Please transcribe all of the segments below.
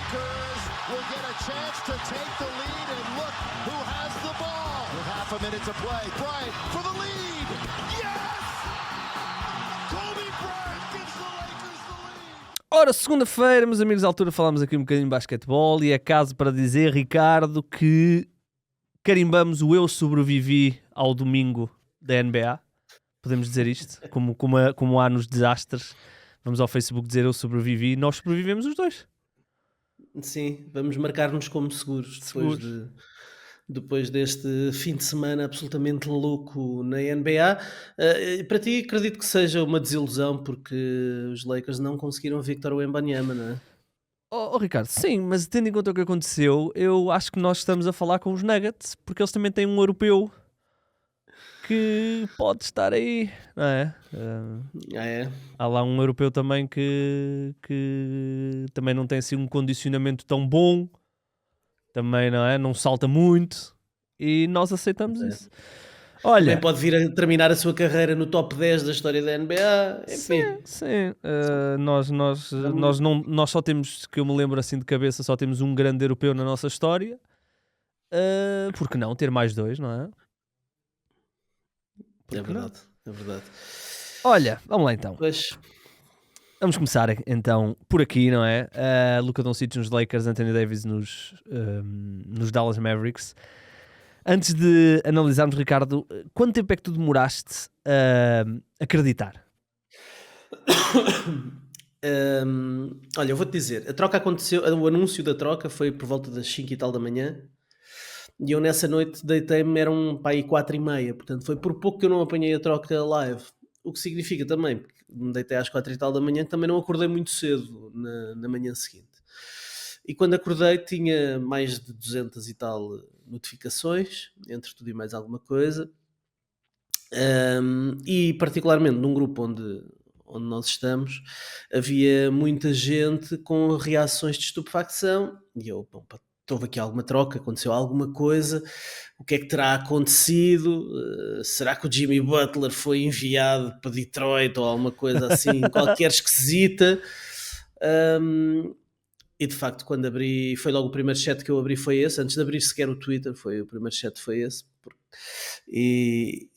Lakers will get a chance to take the lead, and look who has the ball. With half a minute to play, Bryant for the lead. Yes! Kobe Bryant gives the Lakers the lead. Ora, segunda-feira, meus amigos, à altura falámos aqui um bocadinho de basquetebol e é caso para dizer, Ricardo, que carimbamos o eu sobrevivi ao domingo da NBA. Podemos dizer isto? Como há nos desastres, vamos ao Facebook dizer eu sobrevivi, nós sobrevivemos os dois. Sim, vamos marcar-nos como seguros depois deste fim de semana absolutamente louco na NBA. Para ti, acredito que seja uma desilusão porque os Lakers não conseguiram Victor Wembanyama, não é? Oh, Ricardo, sim, mas tendo em conta o que aconteceu, eu acho que nós estamos a falar com os Nuggets, porque eles também têm um europeu que pode estar aí, não é? É. Há lá um europeu também que também não tem assim um condicionamento tão bom, também não é? Não salta muito e nós aceitamos isso. Olha, Também pode vir a terminar a sua carreira no top 10 da história da NBA. Enfim, sim. Nós só temos, que eu me lembro assim de cabeça, só temos um grande europeu na nossa história. Por que não ter mais dois, não é? é verdade. Olha, vamos lá então. Pois, Vamos começar então por aqui, não é? Luka Doncic nos Lakers, Anthony Davis nos Dallas Mavericks. Antes de analisarmos, Ricardo, quanto tempo é que tu demoraste a acreditar? olha, eu vou-te dizer, a troca aconteceu, o anúncio da troca foi por volta das 5 e tal da manhã e eu nessa noite deitei-me, eram para aí 4:30, portanto foi por pouco que eu não apanhei a troca live, o que significa também, porque me deitei às 4 e tal da manhã, também não acordei muito cedo na manhã seguinte. E quando acordei tinha mais de 200 e tal notificações, entre tudo e mais alguma coisa, e particularmente num grupo onde nós estamos, havia muita gente com reações de estupefacção, e eu, bom, pá, houve aqui alguma troca, aconteceu alguma coisa, o que é que terá acontecido? Será que o Jimmy Butler foi enviado para Detroit ou alguma coisa assim, qualquer esquisita? E de facto, quando abri, foi logo o primeiro chat que eu abri, foi esse. Antes de abrir sequer o Twitter, o primeiro chat foi esse. E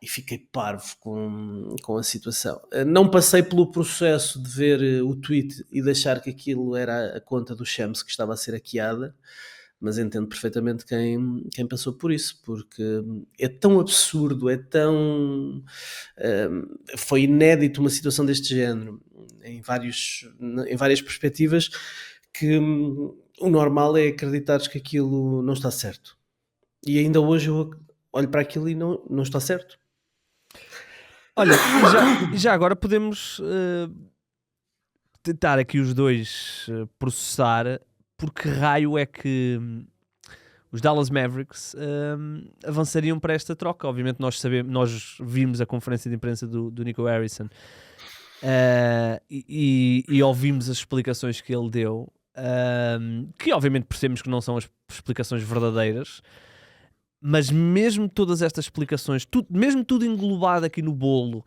fiquei parvo com a situação. Não passei pelo processo de ver o tweet e de achar que aquilo era a conta do Shams que estava a ser hackeada, mas entendo perfeitamente quem passou por isso, porque é tão absurdo, foi inédito uma situação deste género, em várias perspectivas, que o normal é acreditares que aquilo não está certo. E ainda hoje eu olho para aquilo e não está certo. Olha, e já agora podemos tentar aqui os dois processar por que raio é que os Dallas Mavericks avançariam para esta troca. Obviamente nós vimos a conferência de imprensa do Nico Harrison e ouvimos as explicações que ele deu, que obviamente percebemos que não são as explicações verdadeiras, mas mesmo todas estas explicações, mesmo tudo englobado aqui no bolo,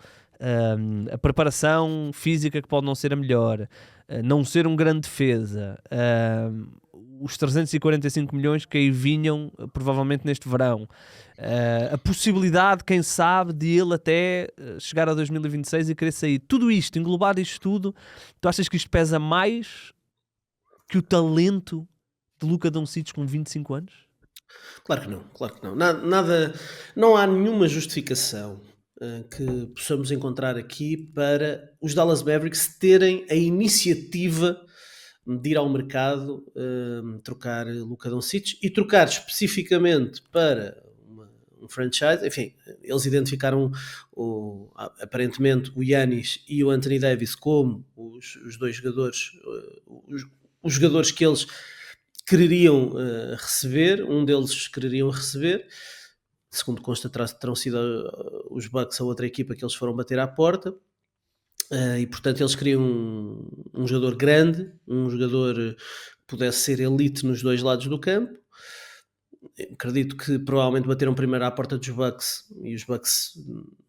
a preparação física que pode não ser a melhor, não ser um grande defesa, os 345 milhões que aí vinham provavelmente neste verão, a possibilidade, quem sabe, de ele até chegar a 2026 e querer sair, tudo isto, englobado isto tudo, tu achas que isto pesa mais que o talento de Luka Doncic com 25 anos? Claro que não. Nada, não há nenhuma justificação que possamos encontrar aqui para os Dallas Mavericks terem a iniciativa de ir ao mercado trocar Luka Doncic e trocar especificamente para um franchise. Enfim, eles identificaram aparentemente o Giannis e o Anthony Davis como os dois jogadores, os jogadores que eles quereriam receber, um deles quereriam receber, segundo consta terão sido os Bucks a outra equipa que eles foram bater à porta, e portanto eles queriam um jogador grande, um jogador que pudesse ser elite nos dois lados do campo. Acredito que provavelmente bateram primeiro à porta dos Bucks e os Bucks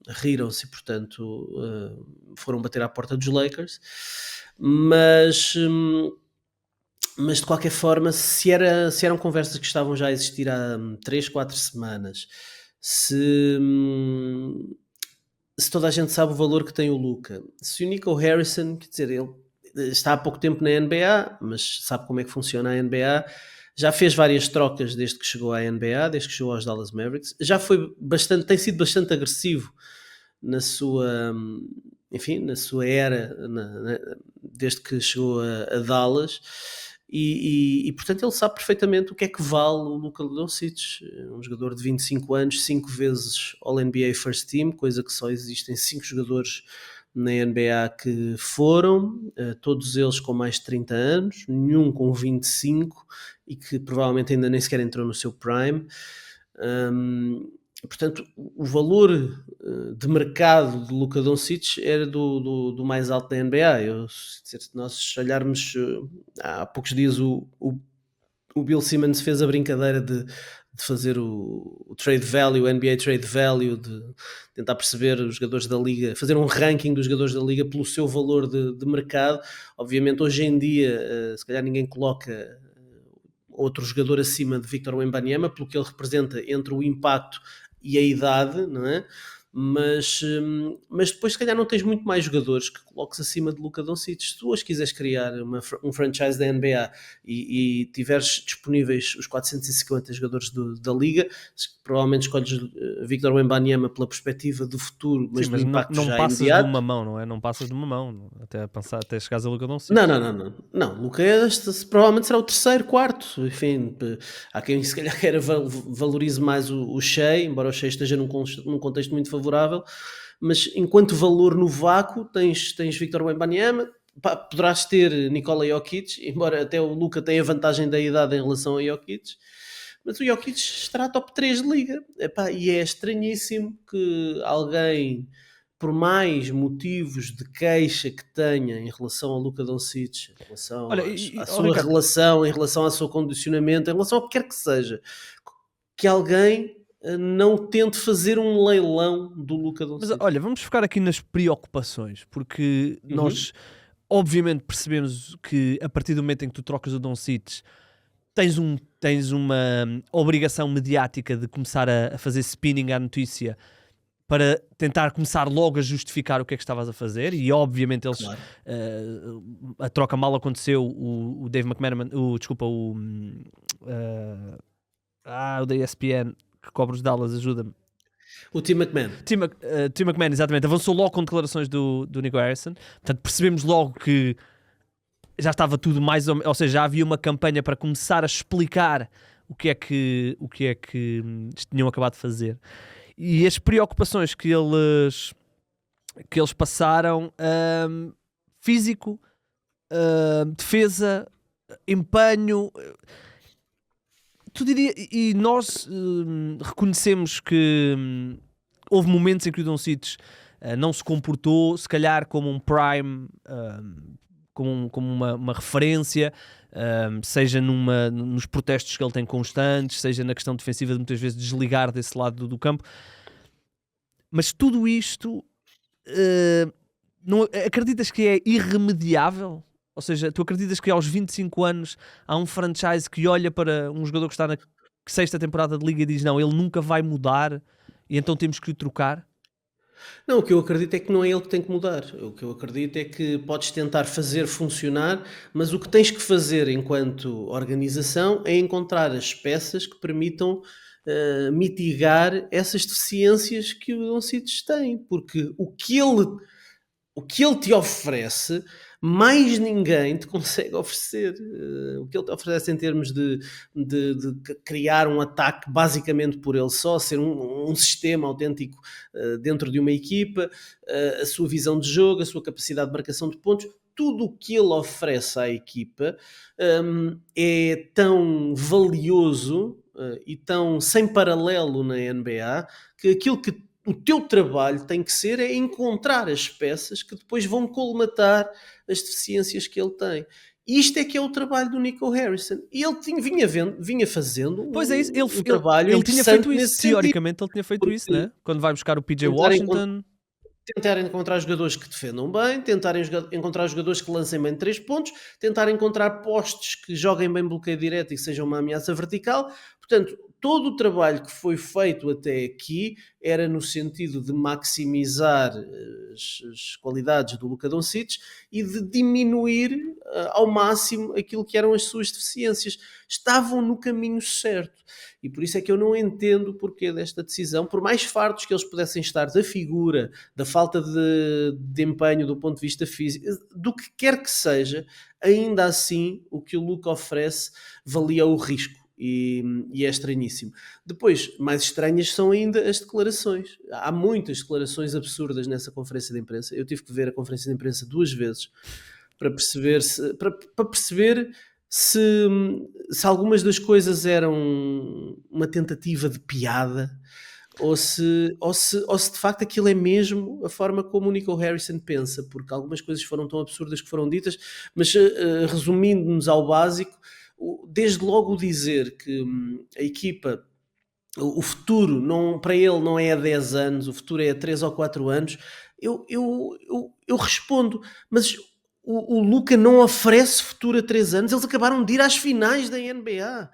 riram-se e portanto foram bater à porta dos Lakers, mas Mas de qualquer forma, se eram conversas que estavam já a existir há 3, 4 semanas, se, se toda a gente sabe o valor que tem o Luka, se o Nico Harrison, quer dizer, ele está há pouco tempo na NBA, mas sabe como é que funciona a NBA, já fez várias trocas desde que chegou à NBA, desde que chegou aos Dallas Mavericks, já foi bastante, tem sido bastante agressivo na sua, enfim, na sua era, desde que chegou a Dallas, e, portanto ele sabe perfeitamente o que é que vale o Luka Doncic, um jogador de 25 anos, 5 vezes All-NBA First Team, coisa que só existem 5 jogadores na NBA que foram, todos eles com mais de 30 anos, nenhum com 25 e que provavelmente ainda nem sequer entrou no seu prime. Portanto, o valor de mercado de Luka Doncic era do mais alto da NBA. Se nós olharmos, há poucos dias o Bill Simmons fez a brincadeira de fazer o trade value, o NBA trade value, de tentar perceber os jogadores da liga, fazer um ranking dos jogadores da liga pelo seu valor de mercado. Obviamente hoje em dia se calhar ninguém coloca outro jogador acima de Victor Wembanyama pelo que ele representa entre o impacto e a idade, não é? Mas depois se calhar não tens muito mais jogadores que coloques acima de Luka Doncic. Se tu hoje quiseres criar um franchise da NBA e tiveres disponíveis os 450 jogadores da liga, provavelmente escolhes Victor Wembanyama pela perspectiva do futuro, mas Sim, do mas impacto não já passas imediato. de uma mão, não é? Não passas de uma mão até chegares a Luka Doncic. Não, Luka provavelmente será o terceiro, quarto, enfim, há quem se calhar queira valorize mais o Shea, embora o Shea esteja num contexto muito favorável, mas enquanto valor no vácuo tens Victor Wembanyama, poderás ter Nikola Jokic, embora até o Luka tenha vantagem da idade em relação a Jokic, mas o Jokic estará top 3 de liga. E é estranhíssimo que alguém, por mais motivos de queixa que tenha em relação ao Luka Doncic, em relação Olha, à sua Ricardo, relação, em relação ao seu condicionamento, em relação ao que quer que seja, que alguém não tente fazer um leilão do Luka mas Doncic. olha, vamos ficar aqui nas preocupações, porque nós obviamente percebemos que a partir do momento em que tu trocas o Doncic tens uma obrigação mediática de começar a fazer spinning à notícia para tentar começar logo a justificar o que é que estavas a fazer, e obviamente eles Claro. a troca mal aconteceu, o Dave McMahon, o da ESPN que cobre os Dallas, ajuda-me. O Tim McMahon. Tim McMahon, exatamente, avançou logo com declarações do Nico Harrison, portanto percebemos logo que já estava tudo ou seja, já havia uma campanha para começar a explicar o que é que tinham acabado de fazer. E as preocupações que eles passaram, físico, defesa, empenho, e nós reconhecemos que houve momentos em que o Doncic não se comportou, se calhar como um prime, como uma referência, seja nos protestos que ele tem constantes, seja na questão defensiva de muitas vezes desligar desse lado do campo. Mas tudo isto, não, acreditas que é irremediável? Ou seja, tu acreditas que aos 25 anos há um franchise que olha para um jogador que está na 6ª temporada de liga e diz não, ele nunca vai mudar e então temos que o trocar? Não, o que eu acredito é que não é ele que tem que mudar. O que eu acredito é que podes tentar fazer funcionar, mas o que tens que fazer enquanto organização é encontrar as peças que permitam mitigar essas deficiências que o Doncic tem, porque o que ele te oferece, mais ninguém te consegue oferecer. O que ele te oferece em termos de criar um ataque basicamente por ele só, ser um sistema autêntico dentro de uma equipa, a sua visão de jogo, a sua capacidade de marcação de pontos, tudo o que ele oferece à equipa é tão valioso e tão sem paralelo na NBA, que aquilo que o teu trabalho tem que ser é encontrar as peças que depois vão colmatar as deficiências que ele tem. Isto é que é o trabalho do Nico Harrison. E ele vinha fazendo pois é isso, um trabalho ele tinha interessante feito isso, nesse sentido. teoricamente ele tinha feito isso, né? Quando vai buscar o PJ Tentar Washington. tentar encontrar jogadores que defendam bem, encontrar jogadores que lancem bem 3 pontos, tentar encontrar postes que joguem bem bloqueio direto e que sejam uma ameaça vertical. Portanto, todo o trabalho que foi feito até aqui era no sentido de maximizar as qualidades do Luka Doncic e de diminuir ao máximo aquilo que eram as suas deficiências. Estavam no caminho certo. E por isso é que eu não entendo o porquê desta decisão, por mais fartos que eles pudessem estar da figura, da falta de empenho do ponto de vista físico, do que quer que seja, ainda assim o que o Luka oferece valia o risco. E é estranhíssimo. Depois, mais estranhas são ainda as declarações. Há muitas declarações absurdas nessa conferência de imprensa. Eu tive que ver a conferência de imprensa 2 vezes para perceber se algumas das coisas eram uma tentativa de piada ou se de facto aquilo é mesmo a forma como o Nico Harrison pensa, porque algumas coisas foram tão absurdas que foram ditas, mas resumindo-nos ao básico, desde logo dizer que a equipa, o futuro para ele não é a 10 anos, o futuro é a 3 ou 4 anos, eu respondo, mas o Luka não oferece futuro a 3 anos, eles acabaram de ir às finais da NBA.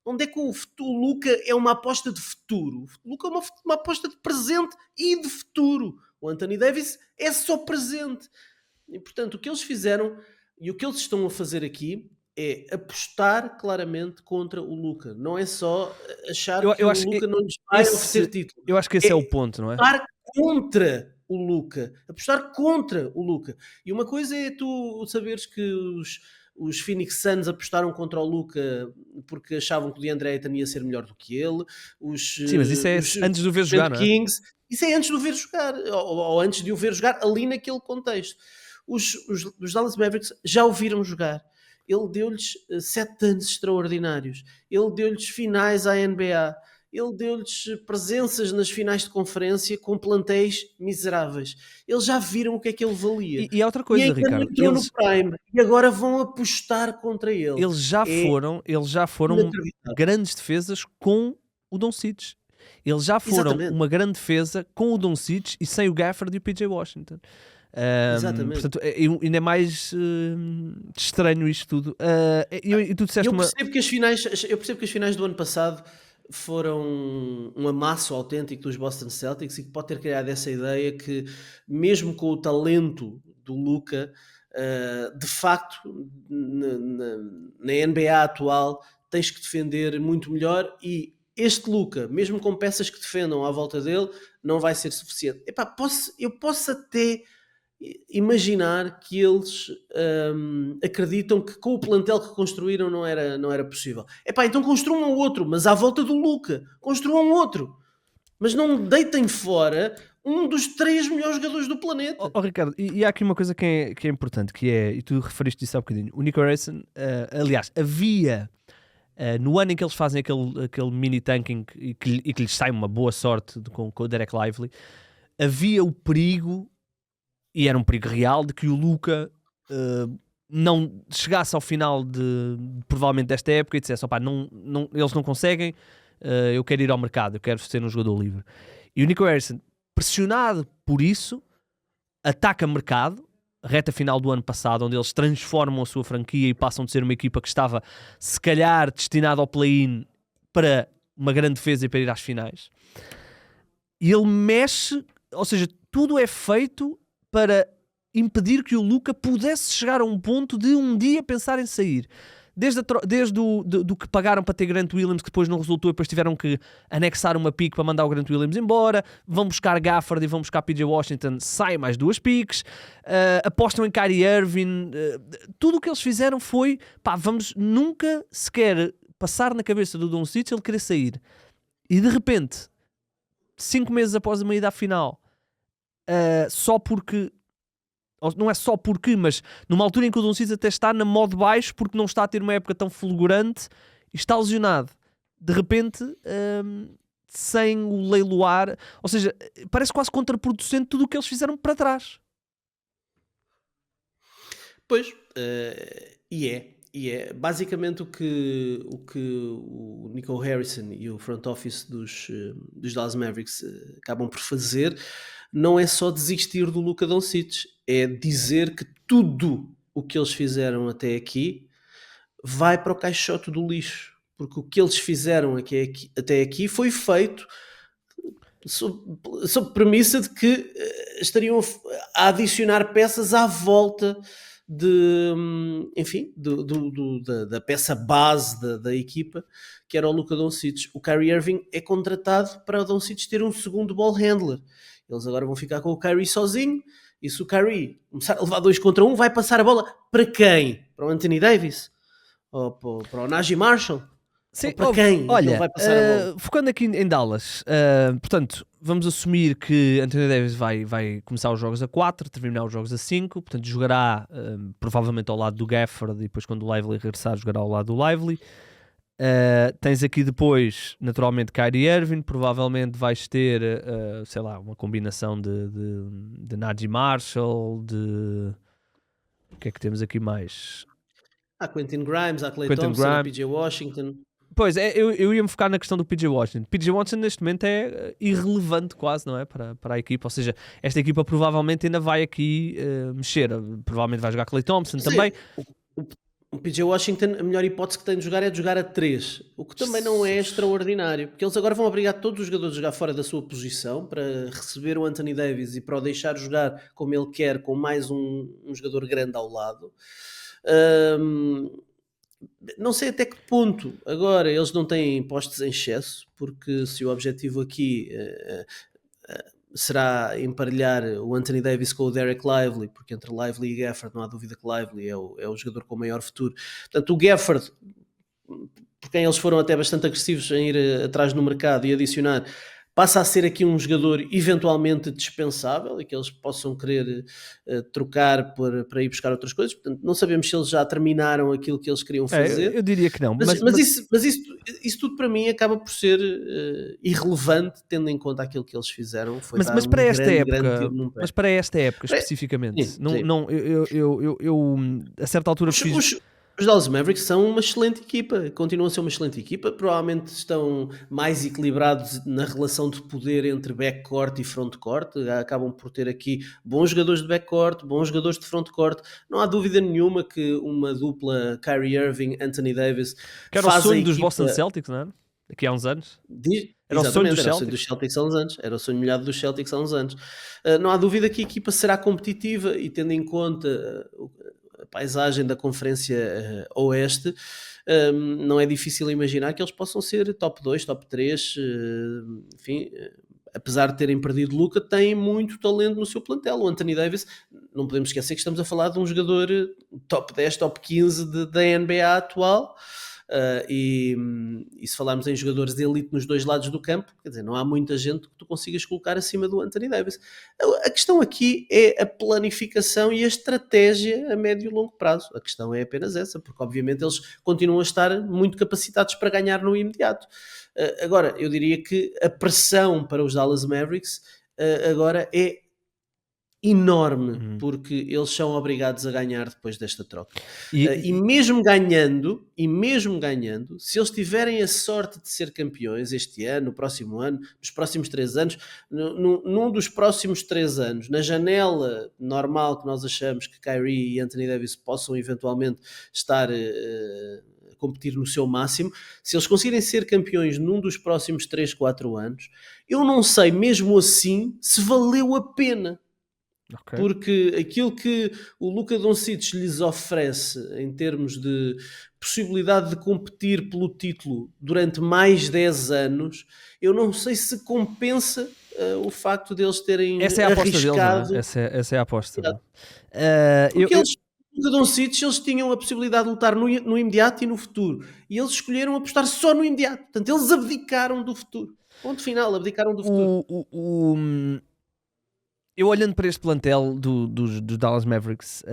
Onde é que o Luka é uma aposta de futuro? O Luka é uma aposta de presente e de futuro. O Anthony Davis é só presente. E portanto, o que eles fizeram e o que eles estão a fazer aqui é apostar claramente contra o Luka. Não é só achar que o Luka não lhes vai oferecer título. Eu acho que esse é o ponto, não é? Apostar contra o Luka. Apostar contra o Luka. E uma coisa é tu saberes que os Phoenix Suns apostaram contra o Luka porque achavam que o DeAndre Ayton ia ser melhor do que ele. Sim, mas isso é antes de o ver jogar, não é? Kings, isso é antes de o ver jogar, ou antes de o ver jogar ali naquele contexto. Os Dallas Mavericks já o viram jogar. Ele deu-lhes 7 anos extraordinários. Ele deu-lhes finais à NBA. Ele deu-lhes presenças nas finais de conferência com plantéis miseráveis. Eles já viram o que é que ele valia. E há outra coisa, Ricardo. Entrou no Prime e agora vão apostar contra ele. Eles já foram grandes defesas com o Doncic. Eles já foram uma grande defesa com o Doncic e sem o Gafford e o PJ Washington. Exatamente. Portanto, ainda é mais estranho isto tudo. Eu percebo que as finais do ano passado foram um amasso autêntico dos Boston Celtics e que pode ter criado essa ideia que mesmo com o talento do Luka, de facto na NBA atual tens que defender muito melhor e este Luka, mesmo com peças que defendam à volta dele, não vai ser suficiente. Eu posso até imaginar que eles acreditam que com o plantel que construíram não era possível. Então construam outro, mas à volta do Luka. Construam outro. Mas não deitem fora um dos 3 melhores jogadores do planeta. Ricardo, e há aqui uma coisa que é importante, que é, e tu referiste isso há bocadinho, o Nico Harrison, aliás, havia... no ano em que eles fazem aquele mini tanking e que lhes sai uma boa sorte com o Derek Lively, havia o perigo, e era um perigo real, de que o Luka não chegasse ao final provavelmente desta época e dissesse, eles não conseguem, eu quero ir ao mercado, eu quero ser um jogador livre. E o Nico Harrison, pressionado por isso, ataca mercado, reta final do ano passado, onde eles transformam a sua franquia e passam de ser uma equipa que estava, se calhar, destinada ao play-in para uma grande defesa e para ir às finais. E ele mexe, ou seja, tudo é feito para impedir que o Luka pudesse chegar a um ponto de um dia pensar em sair. Desde do que pagaram para ter Grant Williams, que depois não resultou, e depois tiveram que anexar uma pick para mandar o Grant Williams embora, vão buscar Gafford e vão buscar PJ Washington, saem mais 2 picks, apostam em Kyrie Irving, tudo o que eles fizeram foi, vamos nunca sequer passar na cabeça do Doncic ele querer sair. E de repente, 5 meses após a ida à final, só porque... não é só porque, mas numa altura em que o Doncic até está na modo baixo porque não está a ter uma época tão fulgurante e está lesionado, de repente sem o leiloar, ou seja, parece quase contraproducente tudo o que eles fizeram para trás. Pois, e é basicamente o que o Nico Harrison e o front office dos Dallas Mavericks acabam por fazer. não é só desistir do Luka Doncic, é dizer que tudo o que eles fizeram até aqui vai para o caixote do lixo, porque o que eles fizeram até aqui foi feito sob premissa de que estariam a adicionar peças à volta da peça base da equipa, que era o Luka Doncic. O Kyrie Irving é contratado para o Doncic ter um segundo ball handler. Eles agora vão ficar com o Kyrie sozinho, e se o Kyrie começar a levar 2 contra 1, vai passar a bola para quem? Para o Anthony Davis? Ou para o Najee Marshall? Sim, para quem? Olha, Ele vai passar a bola? focando aqui em Dallas, portanto, vamos assumir que Anthony Davis vai começar os jogos a 4, terminar os jogos a 5, portanto jogará provavelmente ao lado do Gafford, e depois quando o Lively regressar jogará ao lado do Lively. Tens aqui depois, naturalmente, Kyrie Irving, provavelmente vais ter, sei lá, uma combinação de Najee Marshall, o que é que temos aqui mais? Há Quentin Grimes, há Klay Quentin Thompson, há Grimes. PJ Washington. Pois, eu ia-me focar na questão do PJ Washington. PJ Washington neste momento é irrelevante quase, não é? Para a equipa, ou seja, esta equipa provavelmente ainda vai aqui mexer, provavelmente vai jogar Klay Thompson também. O PJ Washington, a melhor hipótese que tem de jogar é de jogar a 3, o que também não é extraordinário, porque eles agora vão obrigar todos os jogadores a jogar fora da sua posição para receber o Anthony Davis e para o deixar jogar como ele quer, com mais um jogador grande ao lado. Não sei até que ponto agora eles não têm postes em excesso, porque se o objetivo aqui será emparelhar o Anthony Davis com o Derek Lively, porque entre Lively e Gafford não há dúvida que Lively é o jogador com o maior futuro. Portanto, o Gafford, por quem eles foram até bastante agressivos em ir atrás no mercado e adicionar, passa a ser aqui um jogador eventualmente dispensável e que eles possam querer trocar para ir buscar outras coisas. Portanto, não sabemos se eles já terminaram aquilo que eles queriam fazer. Eu diria que não. Mas isso tudo para mim acaba por ser irrelevante, tendo em conta aquilo que eles fizeram. Foi mas para esta época, mas para esta época especificamente, sim. eu a certa altura fiz... Os Dallas Mavericks são uma excelente equipa, continuam a ser uma excelente equipa, provavelmente estão mais equilibrados na relação de poder entre backcourt e frontcourt, acabam por ter aqui bons jogadores de backcourt, bons jogadores de frontcourt, não há dúvida nenhuma que uma dupla Kyrie Irving, Anthony Davis que era o sonho dos Boston Celtics, não é? Daqui a uns anos. Era o sonho dos Celtics há uns anos, era o sonho molhado dos Celtics há uns anos. Não há dúvida que a equipa será competitiva e tendo em conta a paisagem da Conferência Oeste, não é difícil imaginar que eles possam ser top 2, top 3, enfim, apesar de terem perdido Luka, têm muito talento no seu plantel. O Anthony Davis, não podemos esquecer que estamos a falar de um jogador top 10, top 15 da NBA atual. E se falarmos em jogadores de elite nos dois lados do campo, quer dizer, não há muita gente que tu consigas colocar acima do Anthony Davis. A questão aqui é a planificação e a estratégia a médio e longo prazo. A questão é apenas essa, porque obviamente eles continuam a estar muito capacitados para ganhar no imediato. Agora, eu diria que a pressão para os Dallas Mavericks agora é enorme, porque eles são obrigados a ganhar depois desta troca. E mesmo ganhando, se eles tiverem a sorte de ser campeões este ano, no próximo ano, nos próximos 3 anos, num dos próximos 3 anos, na janela normal que nós achamos que Kyrie e Anthony Davis possam eventualmente estar a competir no seu máximo, se eles conseguirem ser campeões num dos próximos 3, 4 anos, eu não sei mesmo assim se valeu a pena. Okay. Porque aquilo que o Luka Doncic lhes oferece em termos de possibilidade de competir pelo título durante mais 10 anos, eu não sei se compensa o facto de eles terem essa é a arriscado. Aposta deles, não é? Essa é a aposta. Porque Luka Doncic, eles tinham a possibilidade de lutar no imediato e no futuro. E eles escolheram apostar só no imediato. Portanto, eles abdicaram do futuro. Ponto final, abdicaram do futuro. Eu olhando para este plantel dos Dallas Mavericks,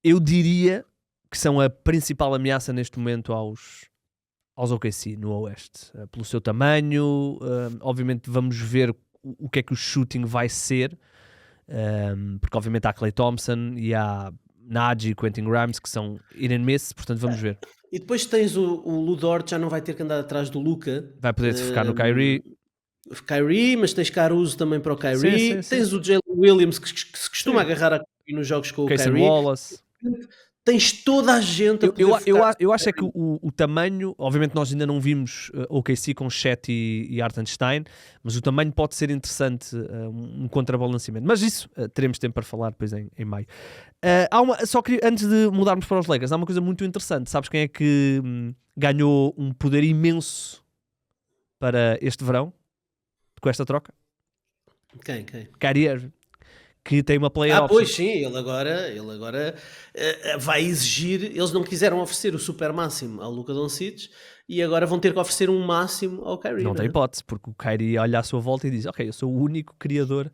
eu diria que são a principal ameaça neste momento aos OKC no Oeste. Pelo seu tamanho, obviamente vamos ver o que é que o shooting vai ser, porque obviamente há Klay Thompson e há Najee e Quentin Grimes que são hit and miss, portanto vamos ver. E depois tens o Lu Dort, já não vai ter que andar atrás do Luka. Vai poder ficar no Kyrie. Kyrie, mas tens Caruso também para o Kyrie, Sim. tens o Jalen Williams que se costuma agarrar a Kyrie nos jogos com o Casey Kyrie. Wallace. Tens toda a gente a poder votar. Eu acho é que o tamanho, obviamente nós ainda não vimos o OKC com Chet e Hartenstein, mas o tamanho pode ser interessante, um contrabalanceamento. Mas isso teremos tempo para falar depois em maio. Só queria, antes de mudarmos para os Lakers, há uma coisa muito interessante. Sabes quem é que ganhou um poder imenso para este verão com esta troca? Quem? Kyrie Irving, que tem uma player option. Pois sim, ele agora vai exigir. Eles não quiseram oferecer o super máximo ao Luka Doncic e agora vão ter que oferecer um máximo ao Kyrie. Não tem hipótese, porque o Kyrie olha à sua volta e diz: ok, eu sou o único criador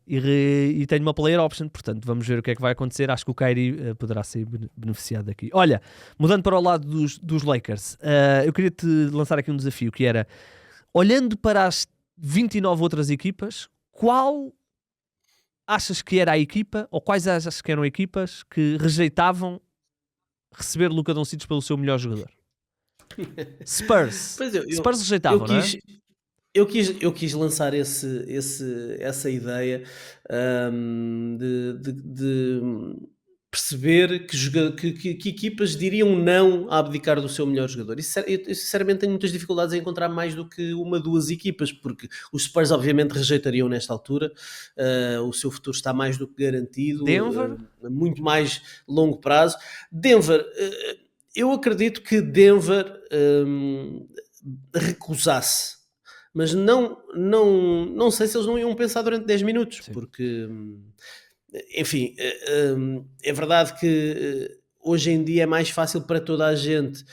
e tenho uma player option, portanto vamos ver o que é que vai acontecer. Acho que o Kyrie poderá ser beneficiado daqui. Olha, mudando para o lado dos Lakers, eu queria te lançar aqui um desafio, que era, olhando para as 29 outras equipas, qual achas que era a equipa, ou quais achas que eram equipas que rejeitavam receber Luka Doncic pelo seu melhor jogador? Spurs. Spurs rejeitavam, não é? Eu quis lançar essa ideia de perceber que equipas diriam não a abdicar do seu melhor jogador. Eu sinceramente tenho muitas dificuldades em encontrar mais do que duas equipas, porque os Spurs obviamente rejeitariam nesta altura. O seu futuro está mais do que garantido. Denver? Muito mais longo prazo. Denver, eu acredito que Denver recusasse. Mas não sei se eles não iam pensar durante 10 minutos. Sim. Porque, enfim, é verdade que hoje em dia é mais fácil para toda a gente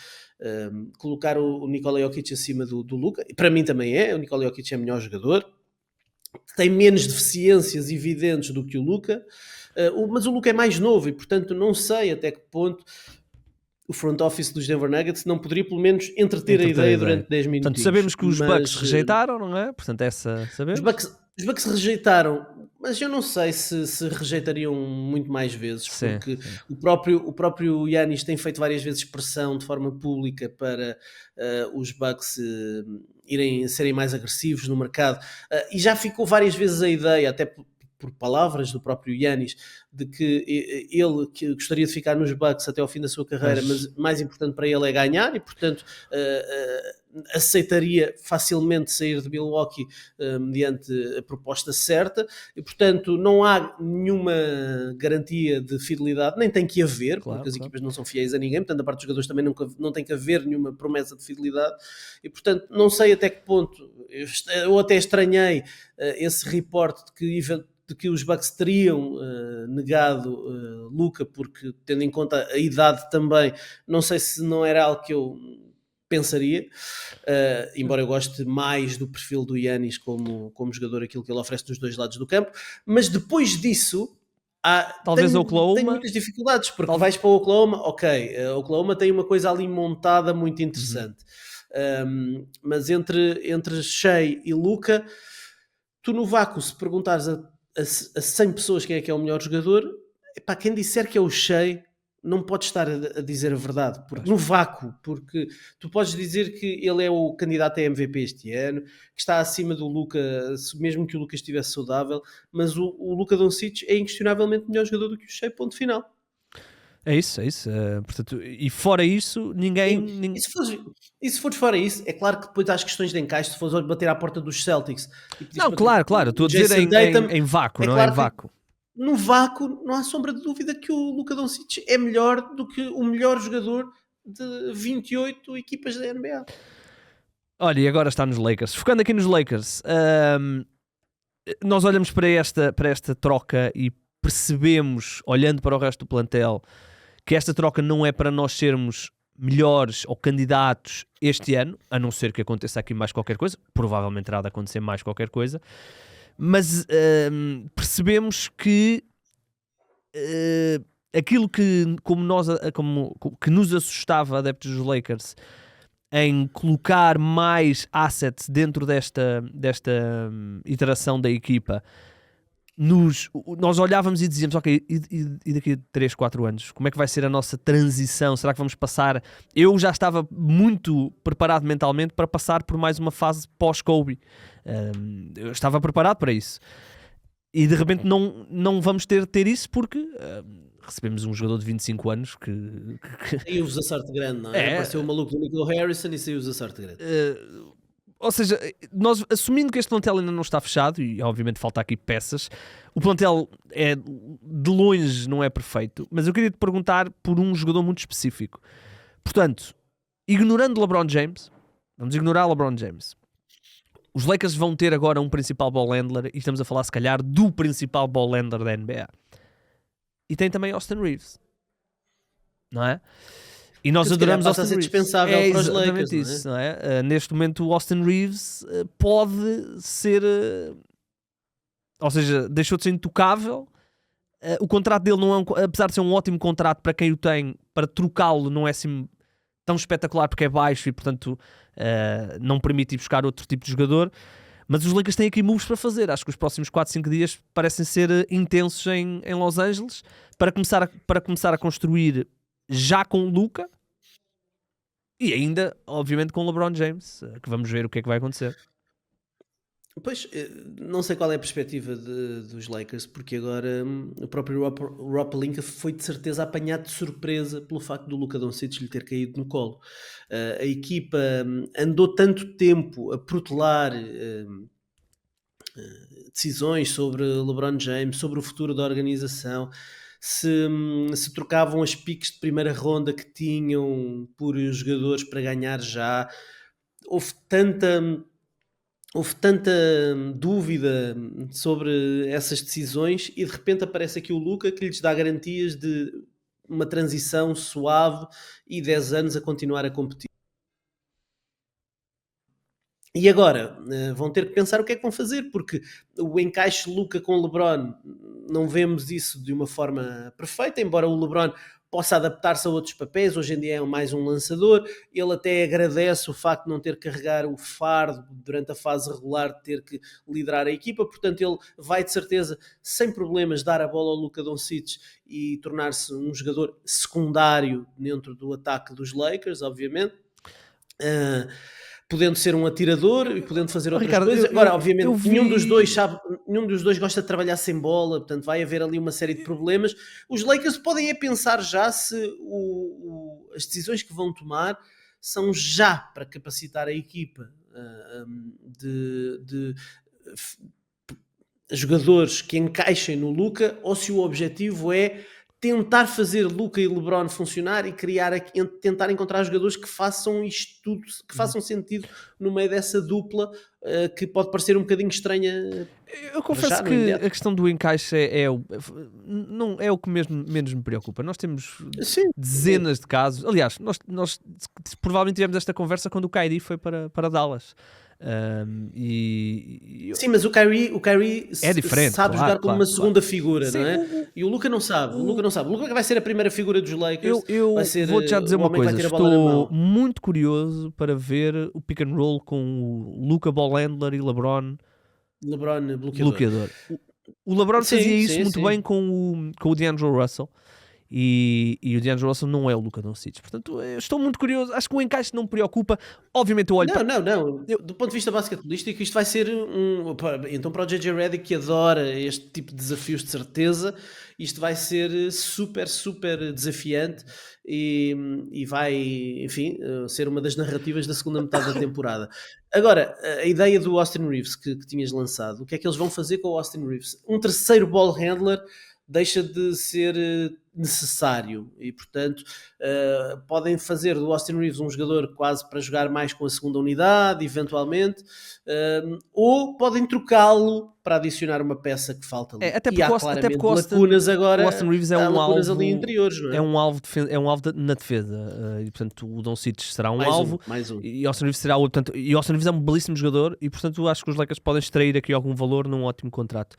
colocar o Nikola Jokic acima do Luka. E para mim também é. O Nikola Jokic é o melhor jogador. Tem menos deficiências evidentes do que o Luka. Mas o Luka é mais novo e, portanto, não sei até que ponto o front office dos Denver Nuggets não poderia pelo menos entreter a ideia durante 10 minutos. Portanto, sabemos que os Bucks rejeitaram, não é? Portanto, essa sabemos. Os Bucks rejeitaram, mas eu não sei se rejeitariam muito mais vezes, porque sim. O próprio Giannis tem feito várias vezes pressão de forma pública para os Bucks serem mais agressivos no mercado, e já ficou várias vezes a ideia, até por palavras do próprio Giannis, de que ele que gostaria de ficar nos Bucks até ao fim da sua carreira, mas mais importante para ele é ganhar, e portanto aceitaria facilmente sair de Milwaukee mediante a proposta certa, e portanto não há nenhuma garantia de fidelidade, nem tem que haver, claro, porque as equipas não são fiéis a ninguém, portanto da parte dos jogadores também não tem que haver nenhuma promessa de fidelidade, e portanto não sei até que ponto, eu até estranhei esse reporte de que os Bucks teriam negado Luka, porque tendo em conta a idade também, não sei se não era algo que eu pensaria, embora eu goste mais do perfil do Giannis como jogador, aquilo que ele oferece dos dois lados do campo, mas depois disso talvez Oklahoma tem muitas dificuldades, porque vais para o Oklahoma, ok, Oklahoma tem uma coisa ali montada muito interessante, mas entre Shai e Luka, tu no vácuo, se perguntares a 100 pessoas quem é que é o melhor jogador, quem disser que é o Shai não pode estar a dizer a verdade, porque no vácuo, porque tu podes dizer que ele é o candidato a MVP este ano, que está acima do Luka, mesmo que o Luka estivesse saudável, mas o Luka Doncic é inquestionavelmente melhor jogador do que o Shai, ponto final. É isso. Portanto, e fora isso, ninguém... E se fores fora isso, é claro que depois há as questões de encaixe, se fores bater à porta dos Celtics. Não, claro, estou a dizer em vácuo, não é? Em vácuo. No vácuo, não há sombra de dúvida que o Luka Doncic é melhor do que o melhor jogador de 28 equipas da NBA. Olha, e agora está nos Lakers. Focando aqui nos Lakers, nós olhamos para esta troca e percebemos, olhando para o resto do plantel, que esta troca não é para nós sermos melhores ou candidatos este ano, a não ser que aconteça aqui mais qualquer coisa. Provavelmente terá de acontecer mais qualquer coisa. Mas percebemos que aquilo que nos assustava, adeptos dos Lakers, em colocar mais assets dentro desta iteração da equipa, nós olhávamos e dizíamos, ok, e daqui a 3, 4 anos, como é que vai ser a nossa transição? Será que vamos passar... Eu já estava muito preparado mentalmente para passar por mais uma fase pós-Kobe. Eu estava preparado para isso. E de repente não vamos ter isso porque recebemos um jogador de 25 anos que... Saiu-vos a sorte grande, não é? Apareceu o maluco do Nico Harrison e saiu-vos a sorte grande. Ou seja, nós assumindo que este plantel ainda não está fechado, e obviamente falta aqui peças, o plantel de longe não é perfeito, mas eu queria te perguntar por um jogador muito específico. Portanto, ignorando LeBron James, vamos ignorar LeBron James, os Lakers vão ter agora um principal ball handler, e estamos a falar se calhar do principal ball handler da NBA. E tem também Austin Reeves, não é? E nós adoramos Austin Reeves. Dispensável para os Lakers, isso, não é? Neste momento o Austin Reeves pode ser... ou seja, deixou de ser intocável. O contrato dele, não é apesar de ser um ótimo contrato para quem o tem, para trocá-lo não é assim tão espetacular porque é baixo e, portanto, não permite ir buscar outro tipo de jogador. Mas os Lakers têm aqui moves para fazer. Acho que os próximos 4, 5 dias parecem ser intensos em Los Angeles para começar a construir já com o Luka e ainda, obviamente, com o LeBron James, que vamos ver o que é que vai acontecer. Pois, não sei qual é a perspectiva dos Lakers, porque agora o próprio Rob Pelinka foi de certeza apanhado de surpresa pelo facto do Luka Doncic lhe ter caído no colo. A equipa andou tanto tempo a protelar decisões sobre LeBron James, sobre o futuro da organização, se trocavam as piques de primeira ronda que tinham por jogadores para ganhar já. Houve tanta dúvida sobre essas decisões e de repente aparece aqui o Luka que lhes dá garantias de uma transição suave e 10 anos a continuar a competir. E agora vão ter que pensar o que é que vão fazer, porque o encaixe Luka com LeBron, não vemos isso de uma forma perfeita, embora o LeBron possa adaptar-se a outros papéis. Hoje em dia é mais um lançador. Ele até agradece o facto de não ter que carregar o fardo durante a fase regular, de ter que liderar a equipa. Portanto, ele vai de certeza, sem problemas, dar a bola ao Luka Doncic e tornar-se um jogador secundário dentro do ataque dos Lakers, obviamente. Podendo ser um atirador e podendo fazer outras coisas. Agora, obviamente, nenhum dos dois gosta de trabalhar sem bola, portanto vai haver ali uma série de problemas. Os Lakers podem pensar já se as decisões que vão tomar são já para capacitar a equipa de jogadores que encaixem no Luka, ou se o objetivo é tentar fazer Luka e LeBron funcionar e tentar encontrar jogadores que façam isto tudo, que façam sentido no meio dessa dupla, que pode parecer um bocadinho estranha. Eu confesso que a questão do encaixe não é o que menos me preocupa. Nós temos dezenas de casos. Aliás, nós provavelmente tivemos esta conversa quando o Kyrie foi para Dallas. Sim, mas o Kyrie é diferente, sabe jogar como uma segunda figura, não é? E o Luka não sabe. O Luka vai ser a primeira figura dos Lakers. Eu vou-te já dizer uma coisa. Estou muito curioso para ver o pick and roll com o Luka ball handler e LeBron bloqueador. O LeBron fazia isso muito bem com o D'Angelo Russell. E o D'Angelo Russell não é o Luka Doncic. Portanto, eu estou muito curioso. Acho que o encaixe não me preocupa. Obviamente eu olho Não. Do ponto de vista basquetebolístico, isto vai ser então para o JJ Redick, que adora este tipo de desafios, de certeza, isto vai ser super, super desafiante e vai, enfim, ser uma das narrativas da segunda metade da temporada. Agora, a ideia do Austin Reeves que tinhas lançado, o que é que eles vão fazer com o Austin Reeves? Um terceiro ball handler deixa de ser necessário e, portanto, podem fazer do Austin Reeves um jogador quase para jogar mais com a segunda unidade, eventualmente, ou podem trocá-lo para adicionar uma peça que falta ali. Até porque o Austin Reeves é um alvo ali interiores, não é? É um alvo na defesa, e portanto o Doncic será um alvo, e Austin Reeves será outro. Portanto, e Austin Reeves é um belíssimo jogador e, portanto, acho que os Lakers podem extrair aqui algum valor num ótimo contrato.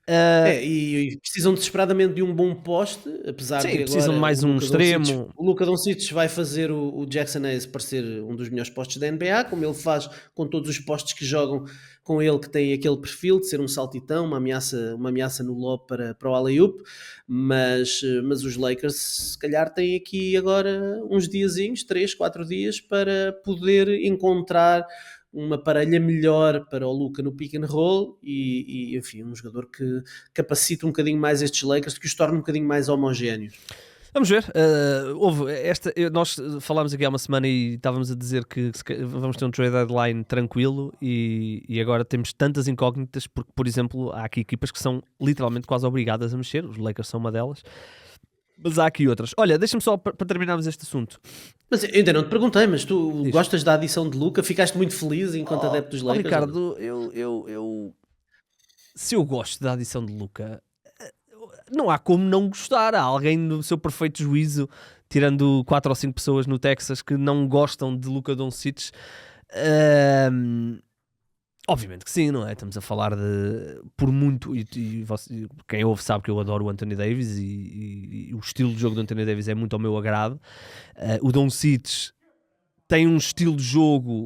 E precisam desesperadamente de um bom poste, apesar Sim, de precisam agora de mais um extremo. O Luka Doncic vai fazer o Jackson Hayes parecer um dos melhores postes da NBA, como ele faz com todos os postes que jogam com ele, que tem aquele perfil de ser um saltitão, uma ameaça no lob para o alley-oop, mas os Lakers se calhar têm aqui agora uns diazinhos, 3, 4 dias, para poder encontrar uma parelha melhor para o Luka no pick and roll e enfim, um jogador que capacita um bocadinho mais estes Lakers, que os torna um bocadinho mais homogéneos. Vamos ver. Nós falámos aqui há uma semana e estávamos a dizer que vamos ter um trade deadline tranquilo e agora temos tantas incógnitas porque, por exemplo, há aqui equipas que são literalmente quase obrigadas a mexer. Os Lakers são uma delas. Mas há aqui outras. Olha, deixa-me só para terminarmos este assunto. Mas eu ainda não te perguntei, mas tu gostas da adição de Luka? Ficaste muito feliz enquanto adepto dos Lakers? Ricardo, se eu gosto da adição de Luka, não há como não gostar. Há alguém no seu perfeito juízo, tirando 4 ou 5 pessoas no Texas, que não gostam de Luka Doncic. Obviamente que sim, não é? Estamos a falar de... Por muito... quem ouve sabe que eu adoro o Anthony Davis e o estilo de jogo do Anthony Davis é muito ao meu agrado. O Doncic tem um estilo de jogo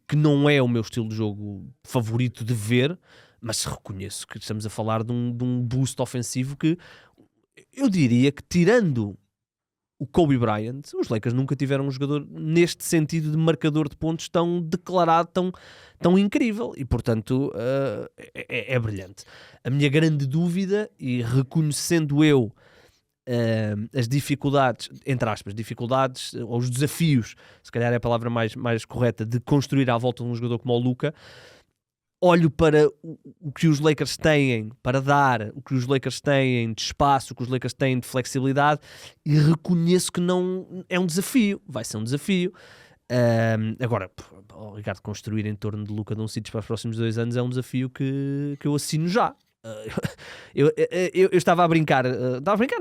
que não é o meu estilo de jogo favorito de ver, mas reconheço que estamos a falar de um boost ofensivo que eu diria que, tirando o Kobe Bryant, os Lakers nunca tiveram um jogador neste sentido de marcador de pontos tão declarado, tão incrível, e portanto é brilhante. A minha grande dúvida, e reconhecendo eu as dificuldades, entre aspas, dificuldades, ou os desafios, se calhar é a palavra mais correta, de construir à volta de um jogador como o Luka, olho para o que os Lakers têm para dar, o que os Lakers têm de espaço, o que os Lakers têm de flexibilidade, e reconheço que não é um desafio, vai ser um desafio. Agora, Ricardo, construir em torno de Luka Doncic para os próximos 2 anos é um desafio que eu assino já. Eu estava a brincar,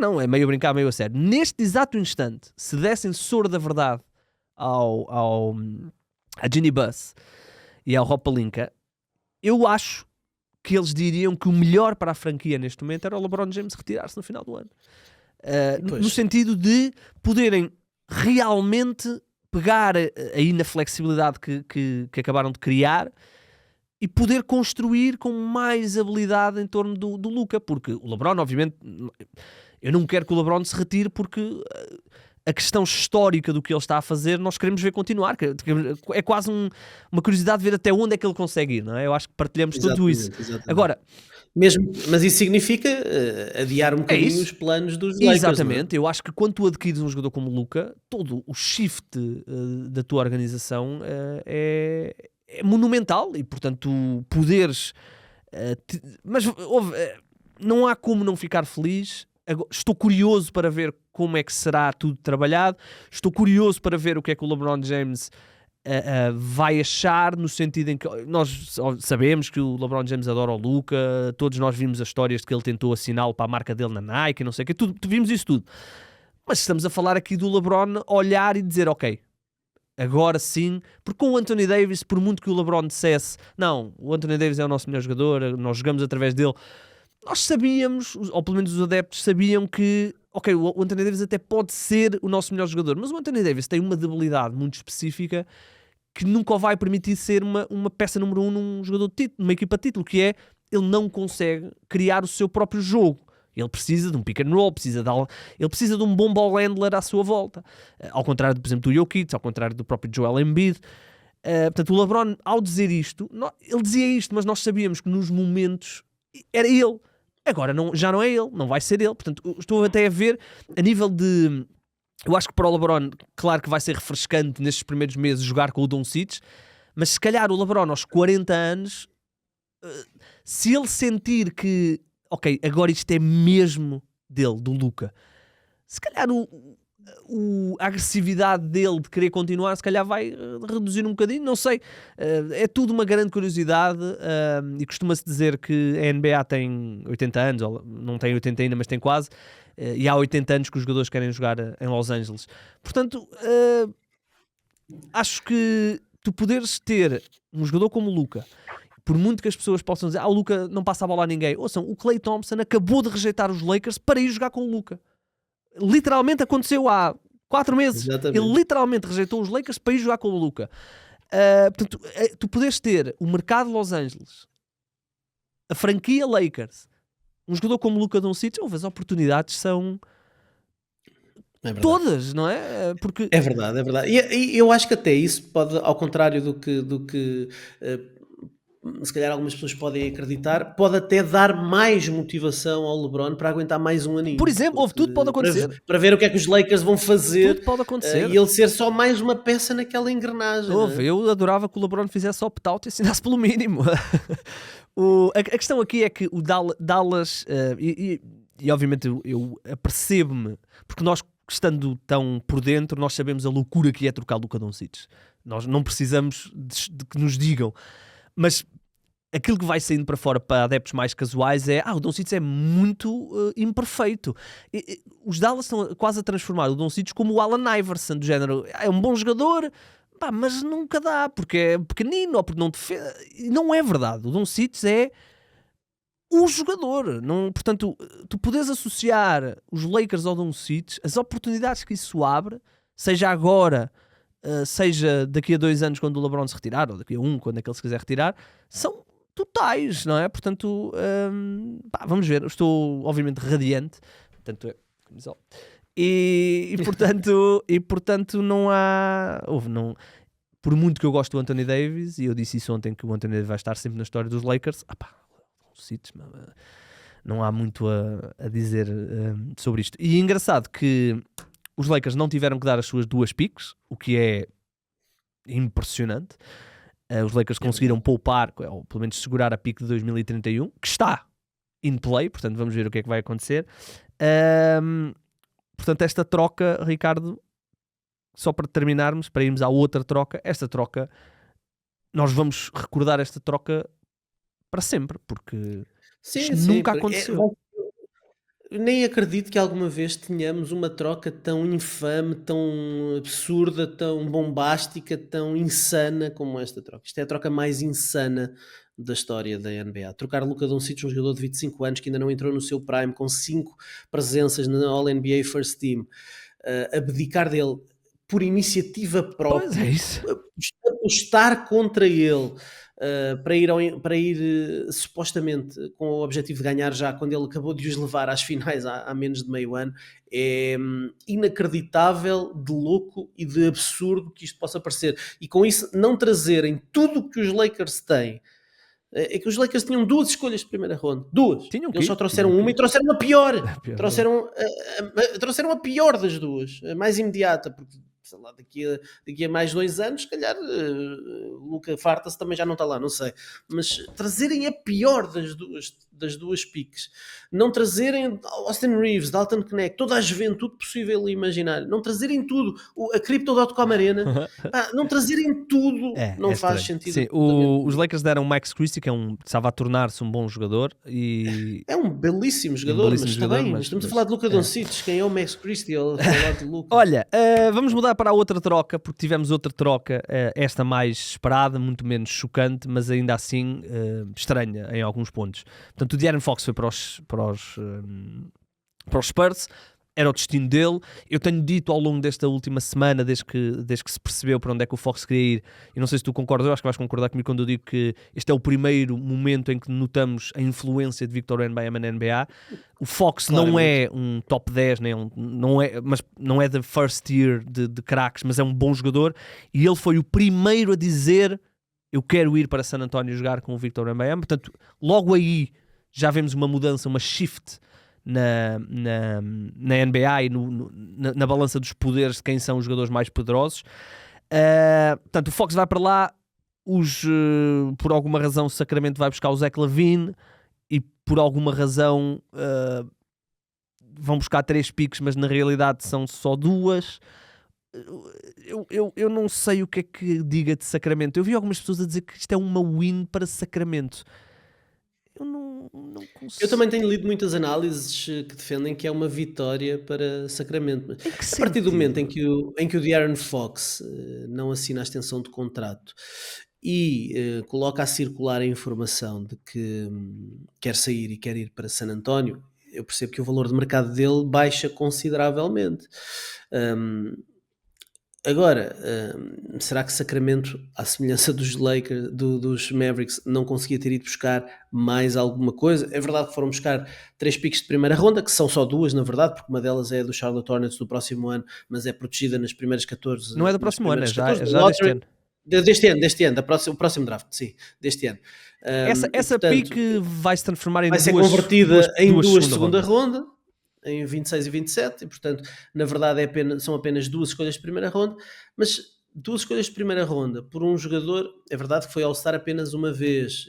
não, é meio a brincar, meio a sério. Neste exato instante, se dessem soro da verdade a Ginny Buss e ao Rob Pelinka, eu acho que eles diriam que o melhor para a franquia neste momento era o LeBron James retirar-se no final do ano. No sentido de poderem realmente pegar aí na flexibilidade que acabaram de criar e poder construir com mais habilidade em torno do Luka, porque o LeBron, obviamente, eu não quero que o LeBron se retire porque a questão histórica do que ele está a fazer, nós queremos ver continuar. É quase uma curiosidade de ver até onde é que ele consegue ir, não é? Eu acho que partilhamos tudo isso. Exatamente. Agora, mas isso significa adiar um bocadinho os planos dos Lakers. Exatamente. Eu acho que quando tu adquires um jogador como o Luka, todo o shift da tua organização é monumental e, portanto, tu poderes... mas não há como não ficar feliz. Estou curioso para ver como é que será tudo trabalhado. Estou curioso para ver o que é que o LeBron James vai achar, no sentido em que nós sabemos que o LeBron James adora o Luka, todos nós vimos as histórias de que ele tentou assiná-lo para a marca dele na Nike, não sei o que, vimos isso tudo. Mas estamos a falar aqui do LeBron olhar e dizer, ok, agora sim, porque com o Anthony Davis, por muito que o LeBron dissesse, não, o Anthony Davis é o nosso melhor jogador, nós jogamos através dele, nós sabíamos, ou pelo menos os adeptos sabiam que, ok, o Anthony Davis até pode ser o nosso melhor jogador, mas o Anthony Davis tem uma debilidade muito específica que nunca o vai permitir ser uma peça número 1 num jogador de título, numa equipa de título, que é, ele não consegue criar o seu próprio jogo. Ele precisa de um pick and roll, ele precisa de um bom ball handler à sua volta. Ao contrário, por exemplo, do Jokic, ao contrário do próprio Joel Embiid. Portanto, o LeBron, ao dizer isto, ele dizia isto, mas nós sabíamos que nos momentos era ele. Agora já não é ele, não vai ser ele. Portanto, estou até a ver, a nível de... Eu acho que para o LeBron, claro que vai ser refrescante nestes primeiros meses jogar com o Doncic, mas se calhar o LeBron aos 40 anos, se ele sentir que, ok, agora isto é mesmo dele, do Luka, se calhar a agressividade dele de querer continuar, se calhar vai reduzir um bocadinho, não sei. É tudo uma grande curiosidade e costuma-se dizer que a NBA tem 80 anos, ou não tem 80 ainda, mas tem quase, e há 80 anos que os jogadores querem jogar em Los Angeles. Portanto, acho que tu poderes ter um jogador como o Luka, por muito que as pessoas possam dizer o Luka não passa a bola a ninguém, ouçam, o Klay Thompson acabou de rejeitar os Lakers para ir jogar com o Luka. Literalmente aconteceu há 4 meses. Exatamente. Ele literalmente rejeitou os Lakers para ir jogar com o Luka. Portanto, tu podes ter o mercado de Los Angeles, a franquia Lakers, um jogador como o Luka Doncic, as oportunidades são É verdade. todas, não é? Porque É verdade, é verdade. E eu acho que até isso pode, ao contrário do que se calhar algumas pessoas podem acreditar, pode até dar mais motivação ao LeBron para aguentar mais um aninho. Por exemplo, tudo pode acontecer. Para ver o que é que os Lakers vão fazer. Tudo pode acontecer. E ele ser só mais uma peça naquela engrenagem. Eu adorava que o LeBron fizesse opt-out e assinasse pelo mínimo. A questão aqui é que o Dallas, e obviamente eu apercebo-me, porque nós, estando tão por dentro, nós sabemos a loucura que é trocar Luka Doncic. Nós não precisamos de que nos digam. Mas aquilo que vai saindo para fora para adeptos mais casuais é o Doncic é muito imperfeito. Os Dallas estão quase a transformar o Doncic como o Allen Iverson, do género, é um bom jogador, mas nunca dá, porque é pequenino ou porque não defende. Não é verdade. O Doncic é o jogador. Não, portanto, tu podes associar os Lakers ao Doncic, as oportunidades que isso abre, seja agora, seja daqui a 2 anos quando o LeBron se retirar, ou daqui a 1 quando é que ele se quiser retirar, são totais, não é? Portanto, vamos ver. Eu estou obviamente radiante, portanto portanto não há, por muito que eu gosto do Anthony Davis, e eu disse isso ontem, que o Anthony Davis vai estar sempre na história dos Lakers, não há muito a dizer sobre isto. E é engraçado que os Lakers não tiveram que dar as suas 2 picks, o que é impressionante. Os Lakers conseguiram poupar, ou pelo menos segurar a pick de 2031, que está in play, portanto vamos ver o que é que vai acontecer. Portanto, esta troca, Ricardo, só para terminarmos, para irmos à outra troca, esta troca, nós vamos recordar esta troca para sempre, porque isto nunca aconteceu. Nem acredito que alguma vez tenhamos uma troca tão infame, tão absurda, tão bombástica, tão insana como esta troca. Isto é a troca mais insana da história da NBA. Trocar Luka Doncic, um jogador de 25 anos que ainda não entrou no seu prime, com 5 presenças na All-NBA First Team, abdicar dele por iniciativa própria, Pois é isso. apostar contra ele, para ir supostamente com o objetivo de ganhar já, quando ele acabou de os levar às finais há menos de meio ano, é inacreditável, de louco e de absurdo que isto possa parecer. E com isso não trazerem tudo o que os Lakers têm. É que os Lakers tinham 2 escolhas de primeira ronda. 2. Eles só trouxeram uma e trouxeram a pior. Trouxeram a pior das 2. A mais imediata, porque sei lá, daqui a mais 2 anos, se calhar Luka farta-se, também já não está lá, não sei. Mas trazerem a pior das duas piques, não trazerem Austin Reeves, Dalton Knecht, toda a juventude possível e imaginária, não trazerem tudo, a Crypto.com Arena, não trazerem tudo, não faz sentido. Sim, os Lakers deram Max Christie, que estava a tornar-se um bom jogador, e é um belíssimo jogador, mas está bem, estamos a falar de Luka Doncic. Quem é o Max Christie? De Luka. Olha, vamos mudar para a outra troca, porque tivemos outra troca, esta mais esperada, muito menos chocante, mas ainda assim estranha em alguns pontos. Portanto, o De'Aaron Fox foi para os Spurs, era o destino dele. Eu tenho dito ao longo desta última semana, desde que se percebeu para onde é que o Fox queria ir, e não sei se tu concordas, eu acho que vais concordar comigo quando eu digo que este é o primeiro momento em que notamos a influência de Victor Wembanyama na NBA. O Fox não é um top 10, mas não é the first tier de craques, mas é um bom jogador, e ele foi o primeiro a dizer: eu quero ir para San Antonio jogar com o Victor Wembanyama. Portanto, logo aí já vemos uma mudança, uma shift na NBA e na balança dos poderes de quem são os jogadores mais poderosos. Portanto, o Fox vai para lá, por alguma razão o Sacramento vai buscar o Zach LaVine, e por alguma razão vão buscar 3 picks, mas na realidade são só 2. Eu não sei o que é que diga de Sacramento. Eu vi algumas pessoas a dizer que isto é uma win para Sacramento. Eu não consigo. Eu também tenho lido muitas análises que defendem que é uma vitória para Sacramento. A partir do momento em que o De'Aaron Fox não assina a extensão de contrato e coloca a circular a informação de que quer sair e quer ir para San António, eu percebo que o valor de mercado dele baixa consideravelmente. Hum, Agora, será que Sacramento, à semelhança dos Lakers, dos Mavericks, não conseguia ter ido buscar mais alguma coisa? É verdade que foram buscar 3 piques de primeira ronda, que são só 2, na verdade, porque uma delas é do Charlotte Hornets do próximo ano, mas é protegida nas primeiras 14, Não é do nas próximo ano, primeiras 14 é da já deste lottery. ano. Deste ano, o próximo draft, sim, deste ano. Essa Portanto, pique vai se transformar em vai ser duas convertida em duas segunda segunda ronda, em 26 e 27, e portanto, na verdade, são apenas 2 escolhas de primeira ronda, mas 2 escolhas de primeira ronda por um jogador, é verdade que foi All-Star apenas uma vez,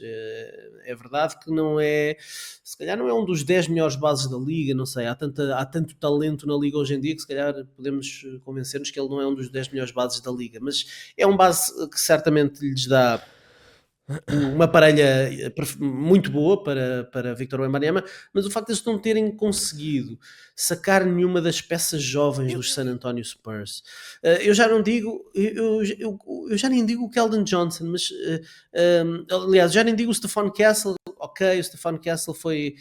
é verdade que não é, se calhar não é um dos 10 melhores bases da liga, não sei, há tanto talento na liga hoje em dia que se calhar podemos convencer-nos que ele não é um dos 10 melhores bases da liga, mas é um base que certamente lhes dá uma parelha muito boa para Victor Wembanyama, mas o facto de eles não terem conseguido sacar nenhuma das peças jovens dos San Antonio Spurs, eu já não digo, eu já nem digo o Keldon Johnson, mas aliás, já nem digo o Stephon Castle. Ok, o Stephon Castle foi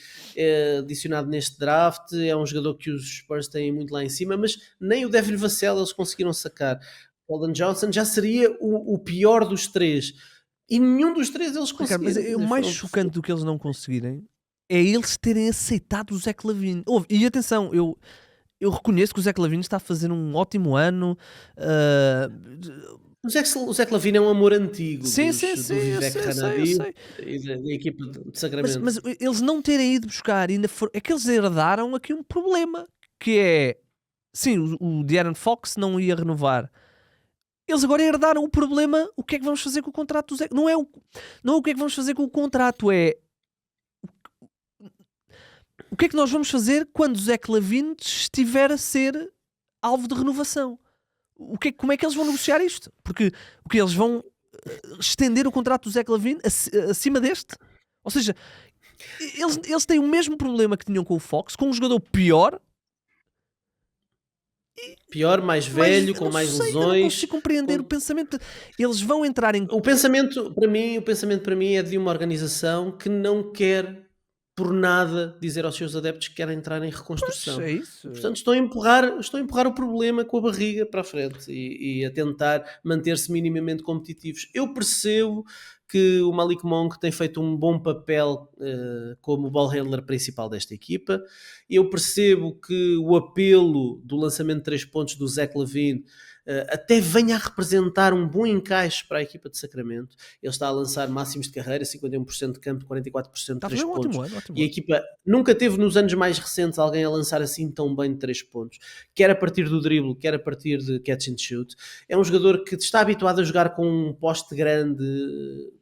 adicionado neste draft, é um jogador que os Spurs têm muito lá em cima, mas nem o Devin Vassell eles conseguiram sacar. O Keldon Johnson já seria o pior dos três. E nenhum dos três eles Ricardo, mas conseguiram. o mais chocante do que eles não conseguirem é eles terem aceitado o Zach LaVine. E atenção, eu reconheço que o Zach LaVine está a fazer um ótimo ano. O Zach LaVine é um amor antigo Sim, do eu Vivek sei, Ranadi eu sei. e da equipa de Sacramento. Mas eles não terem ido buscar, é que eles herdaram aqui um problema, que é, sim, o De'Aaron Fox não ia renovar. Eles agora herdaram o problema. O que é que vamos fazer com o contrato do Zé? Não é o que é que vamos fazer com o contrato, é o que é que nós vamos fazer quando o Zach LaVine estiver a ser alvo de renovação. Como é que eles vão negociar isto? Porque o que eles vão estender o contrato do Zach LaVine acima deste? Ou seja, eles têm o mesmo problema que tinham com o Fox, com um jogador pior, mais velho, com mais lesões. Eu não consigo compreender o pensamento. Eles vão entrar em... O pensamento para mim é de uma organização que não quer por nada dizer aos seus adeptos que querem entrar em reconstrução. Pois, é isso. Portanto, estão a empurrar o problema com a barriga para a frente e a tentar manter-se minimamente competitivos. Eu percebo que o Malik Monk tem feito um bom papel como ball handler principal desta equipa. Eu percebo que o apelo do lançamento de 3 pontos do Zach LaVine até venha a representar um bom encaixe para a equipa de Sacramento. Ele está a lançar máximos de carreira, 51% de campo, 44% de 3 pontos. E a equipa nunca teve nos anos mais recentes alguém a lançar assim tão bem de 3 pontos, quer a partir do drible, quer a partir de catch and shoot. É um jogador que está habituado a jogar com um poste grande,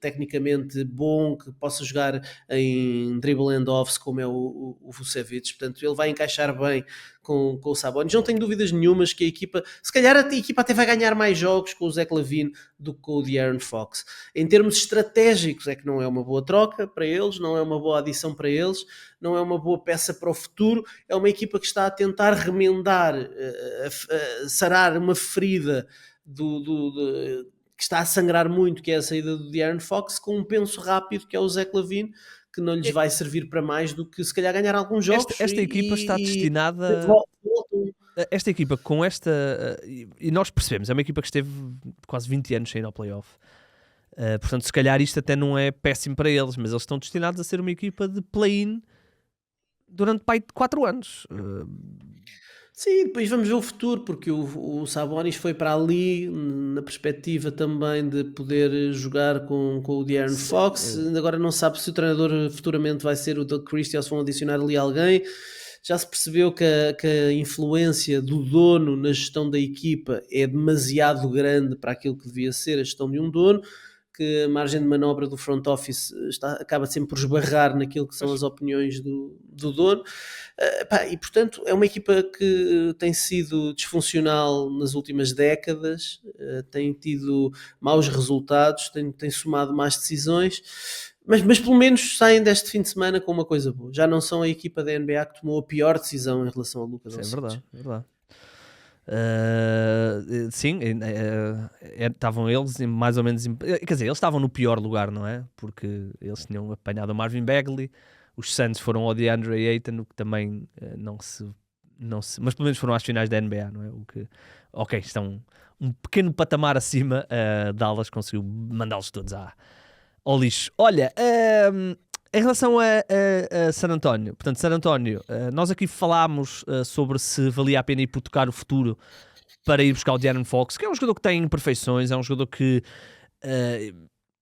tecnicamente bom, que possa jogar em dribble hand-offs como é o Vucevic. Portanto, ele vai encaixar bem com o Sabonis. Não tenho dúvidas nenhumas que a equipa, se calhar a equipa até vai ganhar mais jogos com o Zach LaVine do que com o De'Aaron Fox. Em termos estratégicos é que não é uma boa troca para eles, não é uma boa adição para eles, não é uma boa peça para o futuro. É uma equipa que está a tentar remendar, sarar uma ferida que está a sangrar muito, que é a saída do De'Aaron Fox, com um penso rápido que é o Zach LaVine, que não lhes vai servir para mais do que se calhar ganhar alguns jogos. Esta equipa está destinada... Esta equipa com esta... e nós percebemos, é uma equipa que esteve quase 20 anos sem ir ao playoff. Portanto, se calhar isto até não é péssimo para eles, mas eles estão destinados a ser uma equipa de play-in durante 4 anos. Sim, depois vamos ver o futuro, porque o Sabonis foi para ali na perspectiva também de poder jogar com o De'Aaron Fox. Agora não sabe se o treinador futuramente vai ser o Doug Christie ou se vão adicionar ali alguém. Já se percebeu que a influência do dono na gestão da equipa é demasiado grande para aquilo que devia ser a gestão de um dono, que a margem de manobra do front office acaba sempre por esbarrar naquilo que são as opiniões do dono. E portanto é uma equipa que tem sido disfuncional nas últimas décadas, tem tido maus resultados, tem somado más decisões, mas pelo menos saem deste fim de semana com uma coisa boa. Já não são a equipa da NBA que tomou a pior decisão em relação ao Lucas Doncic. É verdade. Sim, estavam eles mais ou menos. Quer dizer, eles estavam no pior lugar, não é? Porque eles tinham apanhado o Marvin Bagley, os Suns foram ao DeAndre Ayton, o que também não se. Mas pelo menos foram às finais da NBA, não é? O que, ok, estão um pequeno patamar acima. Dallas conseguiu mandá-los todos ao lixo. Olha, em relação a San António, portanto, San António, nós aqui falámos sobre se valia a pena hipotecar o futuro para ir buscar o De'Aaron Fox, que é um jogador que tem imperfeições, é um jogador que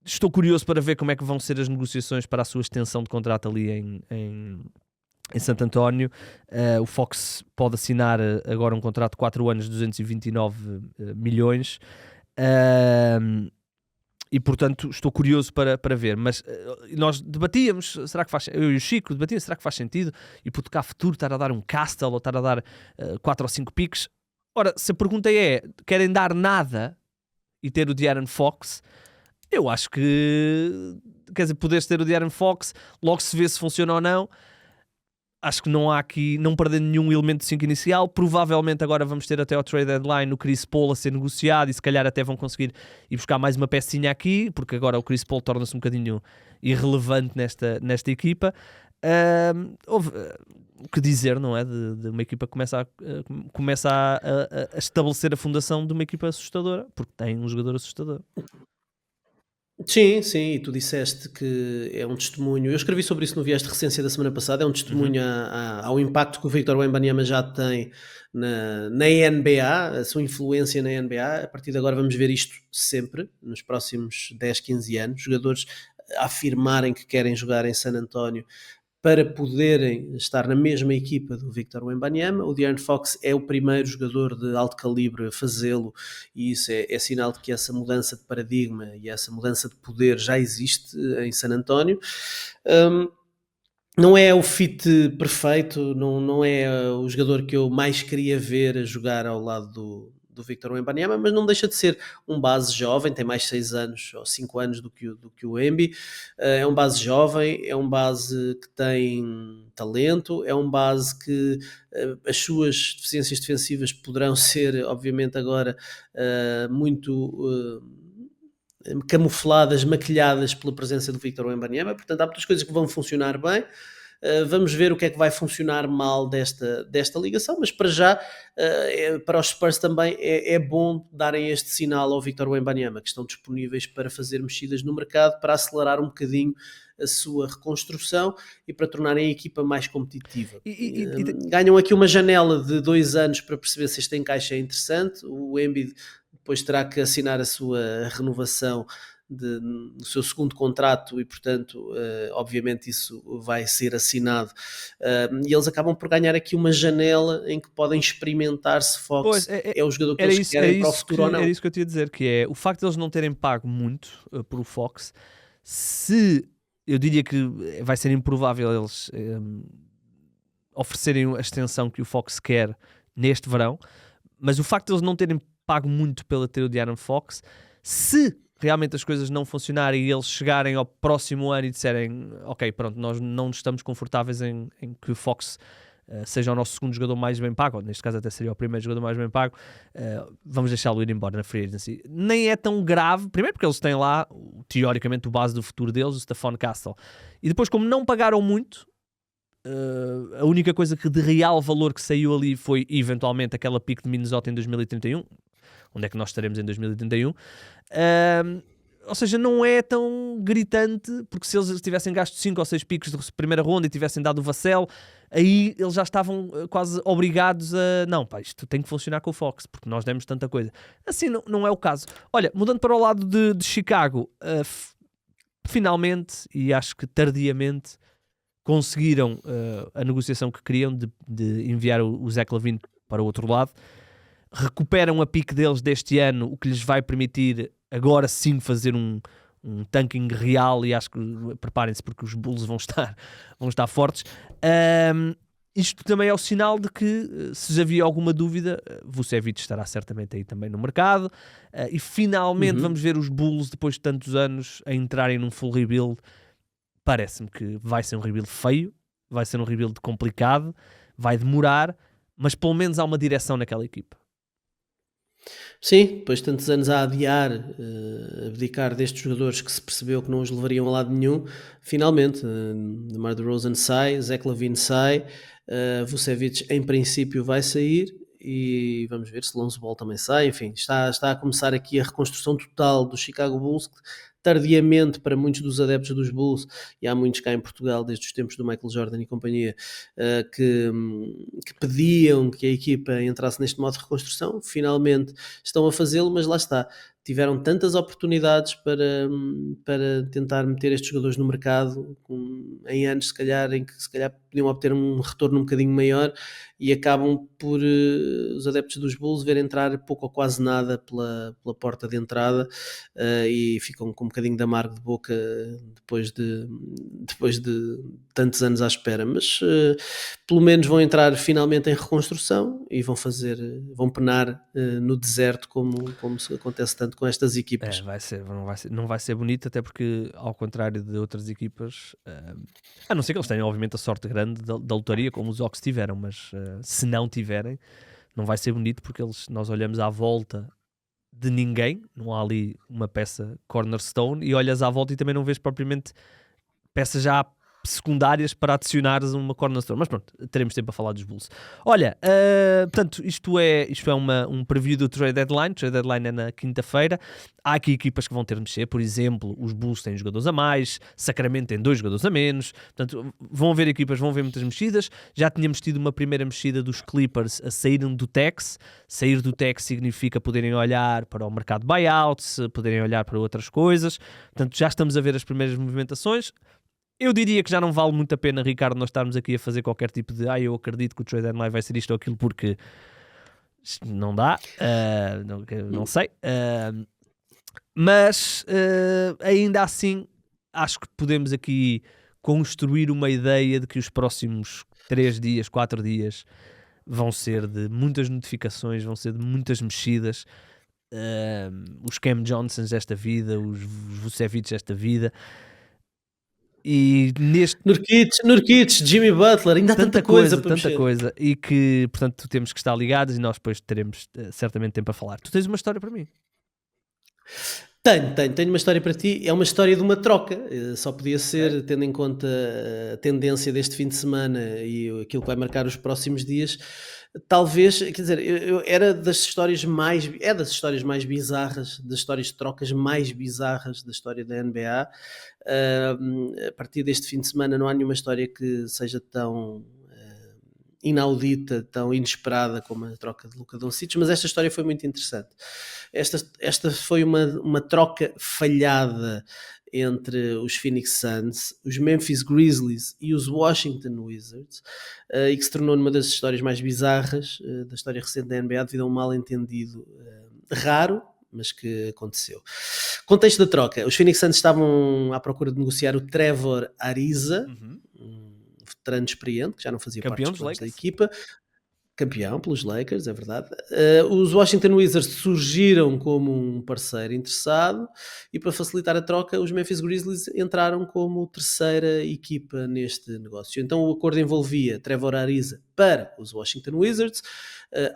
estou curioso para ver como é que vão ser as negociações para a sua extensão de contrato ali em Santo António. O Fox pode assinar agora um contrato de 4 anos de 229 milhões. E portanto estou curioso para ver, mas nós debatíamos, será que faz, eu e o Chico debatíamos, será que faz sentido hipotecar futuro, estar a dar um Castle ou estar a dar 4 ou 5 picks? Ora, se a pergunta é, querem dar nada e ter o De'Aaron Fox, eu acho que, quer dizer, poderes ter o De'Aaron Fox, logo se vê se funciona ou não. Acho que não há aqui, não perdendo nenhum elemento de 5 inicial. Provavelmente agora vamos ter até ao trade deadline o Chris Paul a ser negociado e se calhar até vão conseguir ir buscar mais uma pecinha aqui, porque agora o Chris Paul torna-se um bocadinho irrelevante nesta equipa. Houve o que dizer, não é? De uma equipa que começa a estabelecer a fundação de uma equipa assustadora, porque tem um jogador assustador. Sim, sim, e tu disseste que é um testemunho. Eu escrevi sobre isso no Viés de Recência da semana passada. É um testemunho ao impacto que o Victor Wembanyama já tem na NBA, a sua influência na NBA. A partir de agora vamos ver isto sempre, nos próximos 10, 15 anos. Jogadores a afirmarem que querem jogar em San António para poderem estar na mesma equipa do Victor Wembanyama. O De'Aaron Fox é o primeiro jogador de alto calibre a fazê-lo, e isso é sinal de que essa mudança de paradigma e essa mudança de poder já existe em San António. Não é o fit perfeito, não é o jogador que eu mais queria ver a jogar ao lado do Victor Wembanyama, mas não deixa de ser um base jovem, tem mais 6 anos ou 5 anos do que o Embi. É um base jovem, é um base que tem talento, é um base que as suas deficiências defensivas poderão ser, obviamente, agora muito camufladas, maquilhadas pela presença do Victor Wembanyama. Portanto, há muitas coisas que vão funcionar bem. Vamos ver o que é que vai funcionar mal desta ligação, mas para já, para os Spurs também é bom darem este sinal ao Victor Wembanyama, que estão disponíveis para fazer mexidas no mercado, para acelerar um bocadinho a sua reconstrução e para tornarem a equipa mais competitiva. Ganham aqui uma janela de 2 anos para perceber se este encaixe é interessante. O Embiid depois terá que assinar a sua renovação no seu segundo contrato e, portanto, obviamente isso vai ser assinado, e eles acabam por ganhar aqui uma janela em que podem experimentar se Fox é o jogador que eles querem para o futuro ou não. Era isso que eu te ia dizer, que é o facto de eles não terem pago muito por o Fox. Se eu diria que vai ser improvável eles oferecerem a extensão que o Fox quer neste verão, mas o facto de eles não terem pago muito pela ter o De'Aaron Fox, se realmente as coisas não funcionarem e eles chegarem ao próximo ano e disserem, ok, pronto, nós não estamos confortáveis em que o Fox seja o nosso segundo jogador mais bem pago, ou neste caso até seria o primeiro jogador mais bem pago, vamos deixá-lo ir embora na free agency. Nem é tão grave, primeiro porque eles têm lá, teoricamente, o base do futuro deles, o Stephon Castle, e depois, como não pagaram muito, a única coisa que de real valor que saiu ali foi eventualmente aquela pick de Minnesota em 2031. Onde é que nós estaremos em 2031? Ou seja, não é tão gritante, porque se eles tivessem gasto 5 ou 6 picos de primeira ronda e tivessem dado o Vassell, aí eles já estavam quase obrigados a... Não, pá, isto tem que funcionar com o Fox, porque nós demos tanta coisa. Assim não é o caso. Olha, mudando para o lado de Chicago, finalmente, e acho que tardiamente, conseguiram a negociação que queriam de enviar o Zach LaVine para o outro lado. Recuperam a pique deles deste ano, o que lhes vai permitir agora sim fazer um tanking real, e acho que preparem-se porque os Bulls vão estar fortes. Isto também é o sinal de que, se já havia alguma dúvida, Vucevic estará certamente aí também no mercado, e finalmente vamos ver os Bulls, depois de tantos anos, a entrarem num full rebuild. Parece-me que vai ser um rebuild feio, vai ser um rebuild complicado, vai demorar, mas pelo menos há uma direção naquela equipa. Sim, depois de tantos anos a adiar, abdicar destes jogadores que se percebeu que não os levariam a lado nenhum, finalmente, DeMar DeRozan sai, Zach LaVine sai, Vucevic em princípio vai sair e vamos ver se Lonzo Ball também sai. Enfim, está a começar aqui a reconstrução total do Chicago Bulls, tardiamente para muitos dos adeptos dos Bulls, e há muitos cá em Portugal, desde os tempos do Michael Jordan e companhia, que pediam que a equipa entrasse neste modo de reconstrução. Finalmente estão a fazê-lo, mas lá está. Tiveram tantas oportunidades para tentar meter estes jogadores no mercado em anos, se calhar, em que se calhar podiam obter um retorno um bocadinho maior, e acabam por os adeptos dos Bulls ver entrar pouco ou quase nada pela porta de entrada, e ficam com um bocadinho de amargo de boca depois de tantos anos à espera. Mas pelo menos vão entrar finalmente em reconstrução e vão penar no deserto, como se acontece tanto com estas equipas. Não vai ser bonito, até porque, ao contrário de outras equipas, a não ser que eles tenham, obviamente, a sorte grande da lotaria, como os Hawks tiveram, mas se não tiverem, não vai ser bonito, porque nós olhamos à volta de ninguém, não há ali uma peça cornerstone, e olhas à volta e também não vês propriamente peças já secundárias para adicionares uma cornerstone. Mas pronto, teremos tempo a falar dos Bulls. Olha, portanto, isto é um preview do trade deadline. O trade deadline é na quinta-feira. Há aqui equipas que vão ter de mexer. Por exemplo, os Bulls têm jogadores a mais, Sacramento tem 2 jogadores a menos. Portanto, vão haver equipas, vão haver muitas mexidas. Já tínhamos tido uma primeira mexida dos Clippers a saírem do Tex. Sair do Tex significa poderem olhar para o mercado de buyouts, poderem olhar para outras coisas. Portanto, já estamos a ver as primeiras movimentações. Eu diria que já não vale muito a pena, Ricardo, nós estarmos aqui a fazer qualquer tipo de eu acredito que o trade deadline vai ser isto ou aquilo, porque não dá, não sei, mas ainda assim acho que podemos aqui construir uma ideia de que os próximos 3 dias, 4 dias vão ser de muitas notificações, vão ser de muitas mexidas. Os Cam Johnsons desta vida, os Vucevic desta vida. E neste Nurkic, Jimmy Butler, ainda há tanta coisa para tanta coisa, e que, portanto, temos que estar ligados, e nós depois teremos certamente tempo a falar. Tu tens uma história para mim? Tenho uma história para ti. É uma história de uma troca. Só podia ser, tendo em conta a tendência deste fim de semana e aquilo que vai marcar os próximos dias. Talvez, quer dizer, era das histórias mais bizarras, das histórias de trocas mais bizarras da história da NBA. A partir deste fim de semana não há nenhuma história que seja tão inaudita, tão inesperada como a troca de Luka Doncic, mas esta história foi muito interessante. Esta foi uma troca falhada entre os Phoenix Suns, os Memphis Grizzlies e os Washington Wizards, e que se tornou numa das histórias mais bizarras da história recente da NBA, devido a um mal-entendido raro, mas que aconteceu. Contexto da troca: os Phoenix Suns estavam à procura de negociar o Trevor Ariza, veterano experiente, que já não fazia Campeão parte da dos equipa, campeão pelos Lakers, é verdade. Os Washington Wizards surgiram como um parceiro interessado, e para facilitar a troca, os Memphis Grizzlies entraram como terceira equipa neste negócio. Então o acordo envolvia Trevor Ariza para os Washington Wizards,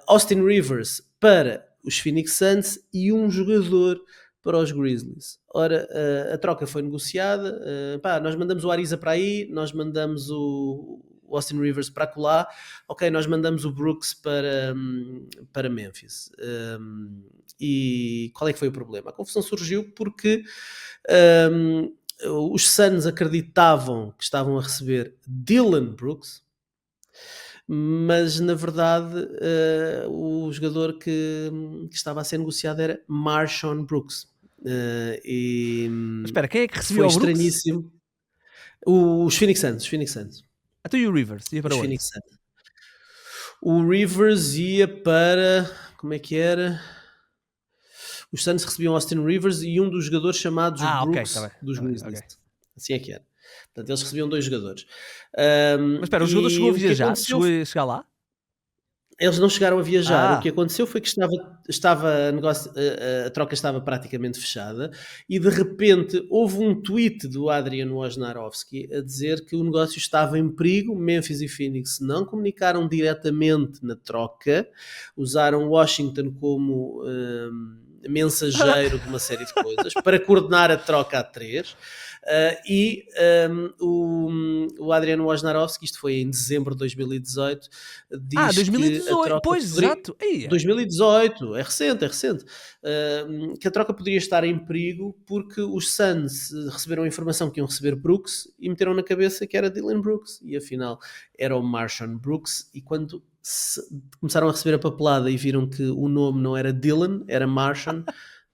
Austin Rivers para os Phoenix Suns e um jogador para os Grizzlies. Ora, a troca foi negociada. Nós mandamos o Ariza para aí, nós mandamos o Austin Rivers para acolá, ok, nós mandamos o Brooks para Memphis. E qual é que foi o problema? A confusão surgiu porque os Suns acreditavam que estavam a receber Dillon Brooks, mas na verdade o jogador que estava a ser negociado era Marshawn Brooks. Mas espera, quem é que recebeu foi o Brooks? estranhíssimo. Os Phoenix Suns. Até o Rivers ia para Os onde? Phoenix Suns. O Rivers ia para... Como é que era? Os Suns recebiam Austin Rivers e um dos jogadores chamados Brooks, okay, dos Grizzlies. okay. Assim é que era. Portanto, eles recebiam 2 jogadores. Mas espera, o jogador chegou a viajar? Chegou a chegar lá? Eles não chegaram a viajar. O que aconteceu foi que a troca estava praticamente fechada e de repente houve um tweet do Adrian Wojnarowski a dizer que o negócio estava em perigo. Memphis e Phoenix não comunicaram diretamente na troca, usaram Washington como mensageiro de uma série de coisas para coordenar a troca a 3. O Adrian Wojnarowski, isto foi em dezembro de 2018, diz 2018, que a troca pois, exato. 2018, é recente, que a troca poderia estar em perigo porque os Suns receberam a informação que iam receber Brooks e meteram na cabeça que era Dillon Brooks, e afinal era o Marshawn Brooks, e quando começaram a receber a papelada e viram que o nome não era Dillon, era Marshawn,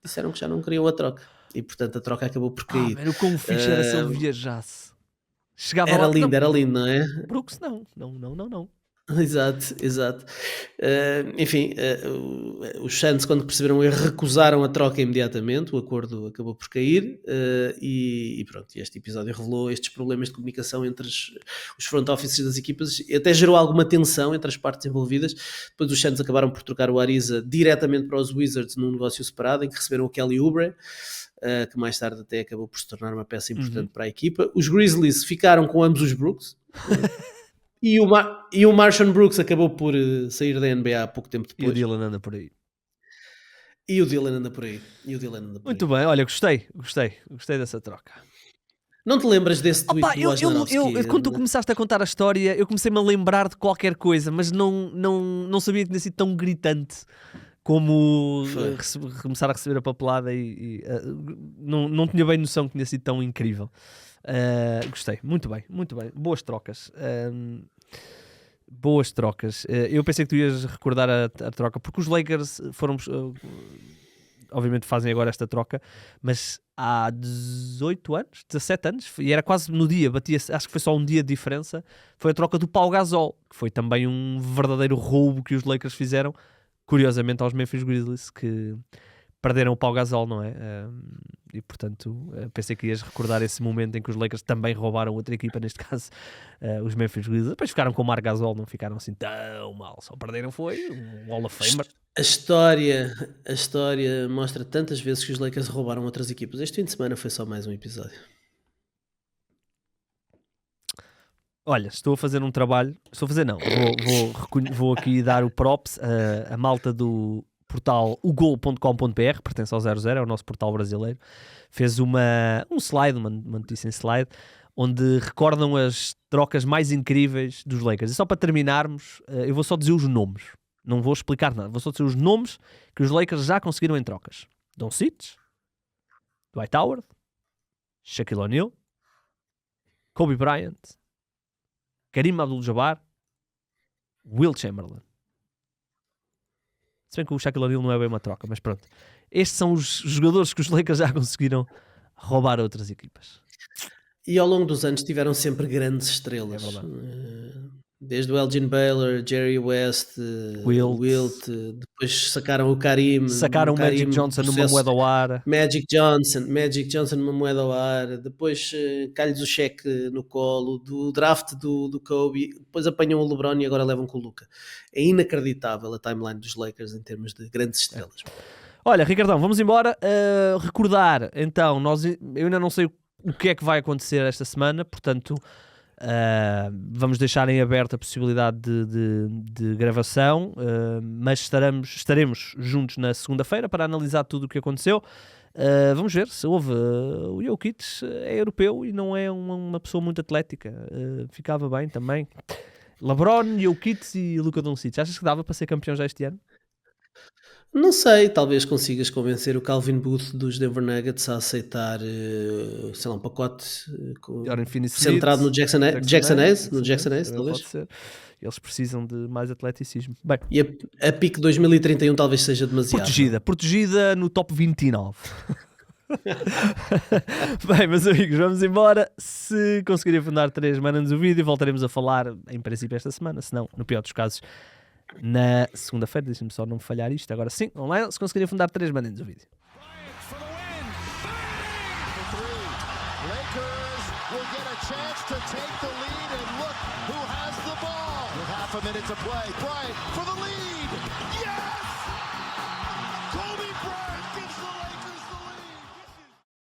disseram que já não queriam a troca. E portanto a troca acabou por cair. Mano, o quão fixe era se ele viajasse. Chegava Era lá, lindo, não é? Brooks não. Exato. Enfim, os Suns, quando perceberam o erro, recusaram a troca imediatamente. O acordo acabou por cair e pronto. E este episódio revelou estes problemas de comunicação entre os front offices das equipas, e até gerou alguma tensão entre as partes envolvidas. Depois os Suns acabaram por trocar o Ariza diretamente para os Wizards num negócio separado, em que receberam o Kelly Oubre, que mais tarde até acabou por se tornar uma peça importante para a equipa. Os Grizzlies ficaram com ambos os Brooks. E o Marshawn Brooks acabou por sair da NBA há pouco tempo depois. E o Dillon anda por aí. Muito bem, olha, gostei dessa troca. Não te lembras desse tweet do Wojnarowski? Quando tu começaste a contar a história, eu comecei-me a lembrar de qualquer coisa, mas não sabia que tinha sido tão gritante como começar a receber a papelada e não tinha bem noção que tinha sido tão incrível. Gostei, muito bem, boas trocas. Eu pensei que tu ias recordar a troca, porque os Lakers foram, obviamente fazem agora esta troca, mas há 17 anos, e era quase no dia, acho que foi só um dia de diferença, foi a troca do Pau Gasol, que foi também um verdadeiro roubo que os Lakers fizeram, curiosamente, aos Memphis Grizzlies, que perderam o Pau Gasol, não é? E portanto, pensei que ias recordar esse momento em que os Lakers também roubaram outra equipa, neste caso os Memphis Grizzlies. Depois ficaram com o Marc Gasol, não ficaram assim tão mal, só perderam foi um Hall of Famer. A história mostra tantas vezes que os Lakers roubaram outras equipas. Este fim de semana foi só mais um episódio. Olha, estou a fazer um trabalho, vou aqui dar o props a malta do portal ugol.com.br, pertence ao 00, é o nosso portal brasileiro, fez um slide, uma notícia em slide, onde recordam as trocas mais incríveis dos Lakers. E só para terminarmos, eu vou só dizer os nomes, não vou explicar nada, vou só dizer os nomes que os Lakers já conseguiram em trocas: Doncic, Dwight Howard, Shaquille O'Neal, Kobe Bryant, Kareem Abdul-Jabbar, Wilt Chamberlain. Se bem que o Shaquille O'Neal não é bem uma troca, mas pronto. Estes são os jogadores que os Lakers já conseguiram roubar a outras equipas. E ao longo dos anos tiveram sempre grandes estrelas. É verdade. Desde o Elgin Baylor, Jerry West, Wilt, depois sacaram o Kareem. Sacaram o Magic Johnson numa moeda ao ar. Magic Johnson numa moeda ao ar. Depois cai-lhes o cheque no colo. Do draft do Kobe. Depois apanham o LeBron e agora levam com o Luka. É inacreditável a timeline dos Lakers em termos de grandes estrelas. Olha, Ricardão, vamos embora. Recordar, então, eu ainda não sei o que é que vai acontecer esta semana, portanto... vamos deixar em aberto a possibilidade de gravação, mas estaremos juntos na segunda-feira para analisar tudo o que aconteceu. Vamos ver se houve. O Jokic é europeu e não é uma pessoa muito atlética, ficava bem também. LeBron, Jokic e Luka Doncic, achas que dava para ser campeão já este ano? Não sei, talvez consigas convencer o Calvin Booth dos Denver Nuggets a aceitar, sei lá, um pacote centrado no Jackson Hayes, talvez. Pode ser. Eles precisam de mais atleticismo. Bem, e a pique 2031 talvez seja demasiado. Protegida no top 29. Bem, meus amigos, vamos embora. Se conseguirem fundar 3, mandem-nos o vídeo e voltaremos a falar em princípio esta semana, se não, no pior dos casos, na segunda-feira. Deixem-me só não falhar isto. Agora sim, online, se conseguirem fundar 3, mandem-nos o vídeo. A minute to play. Bryant for the lead.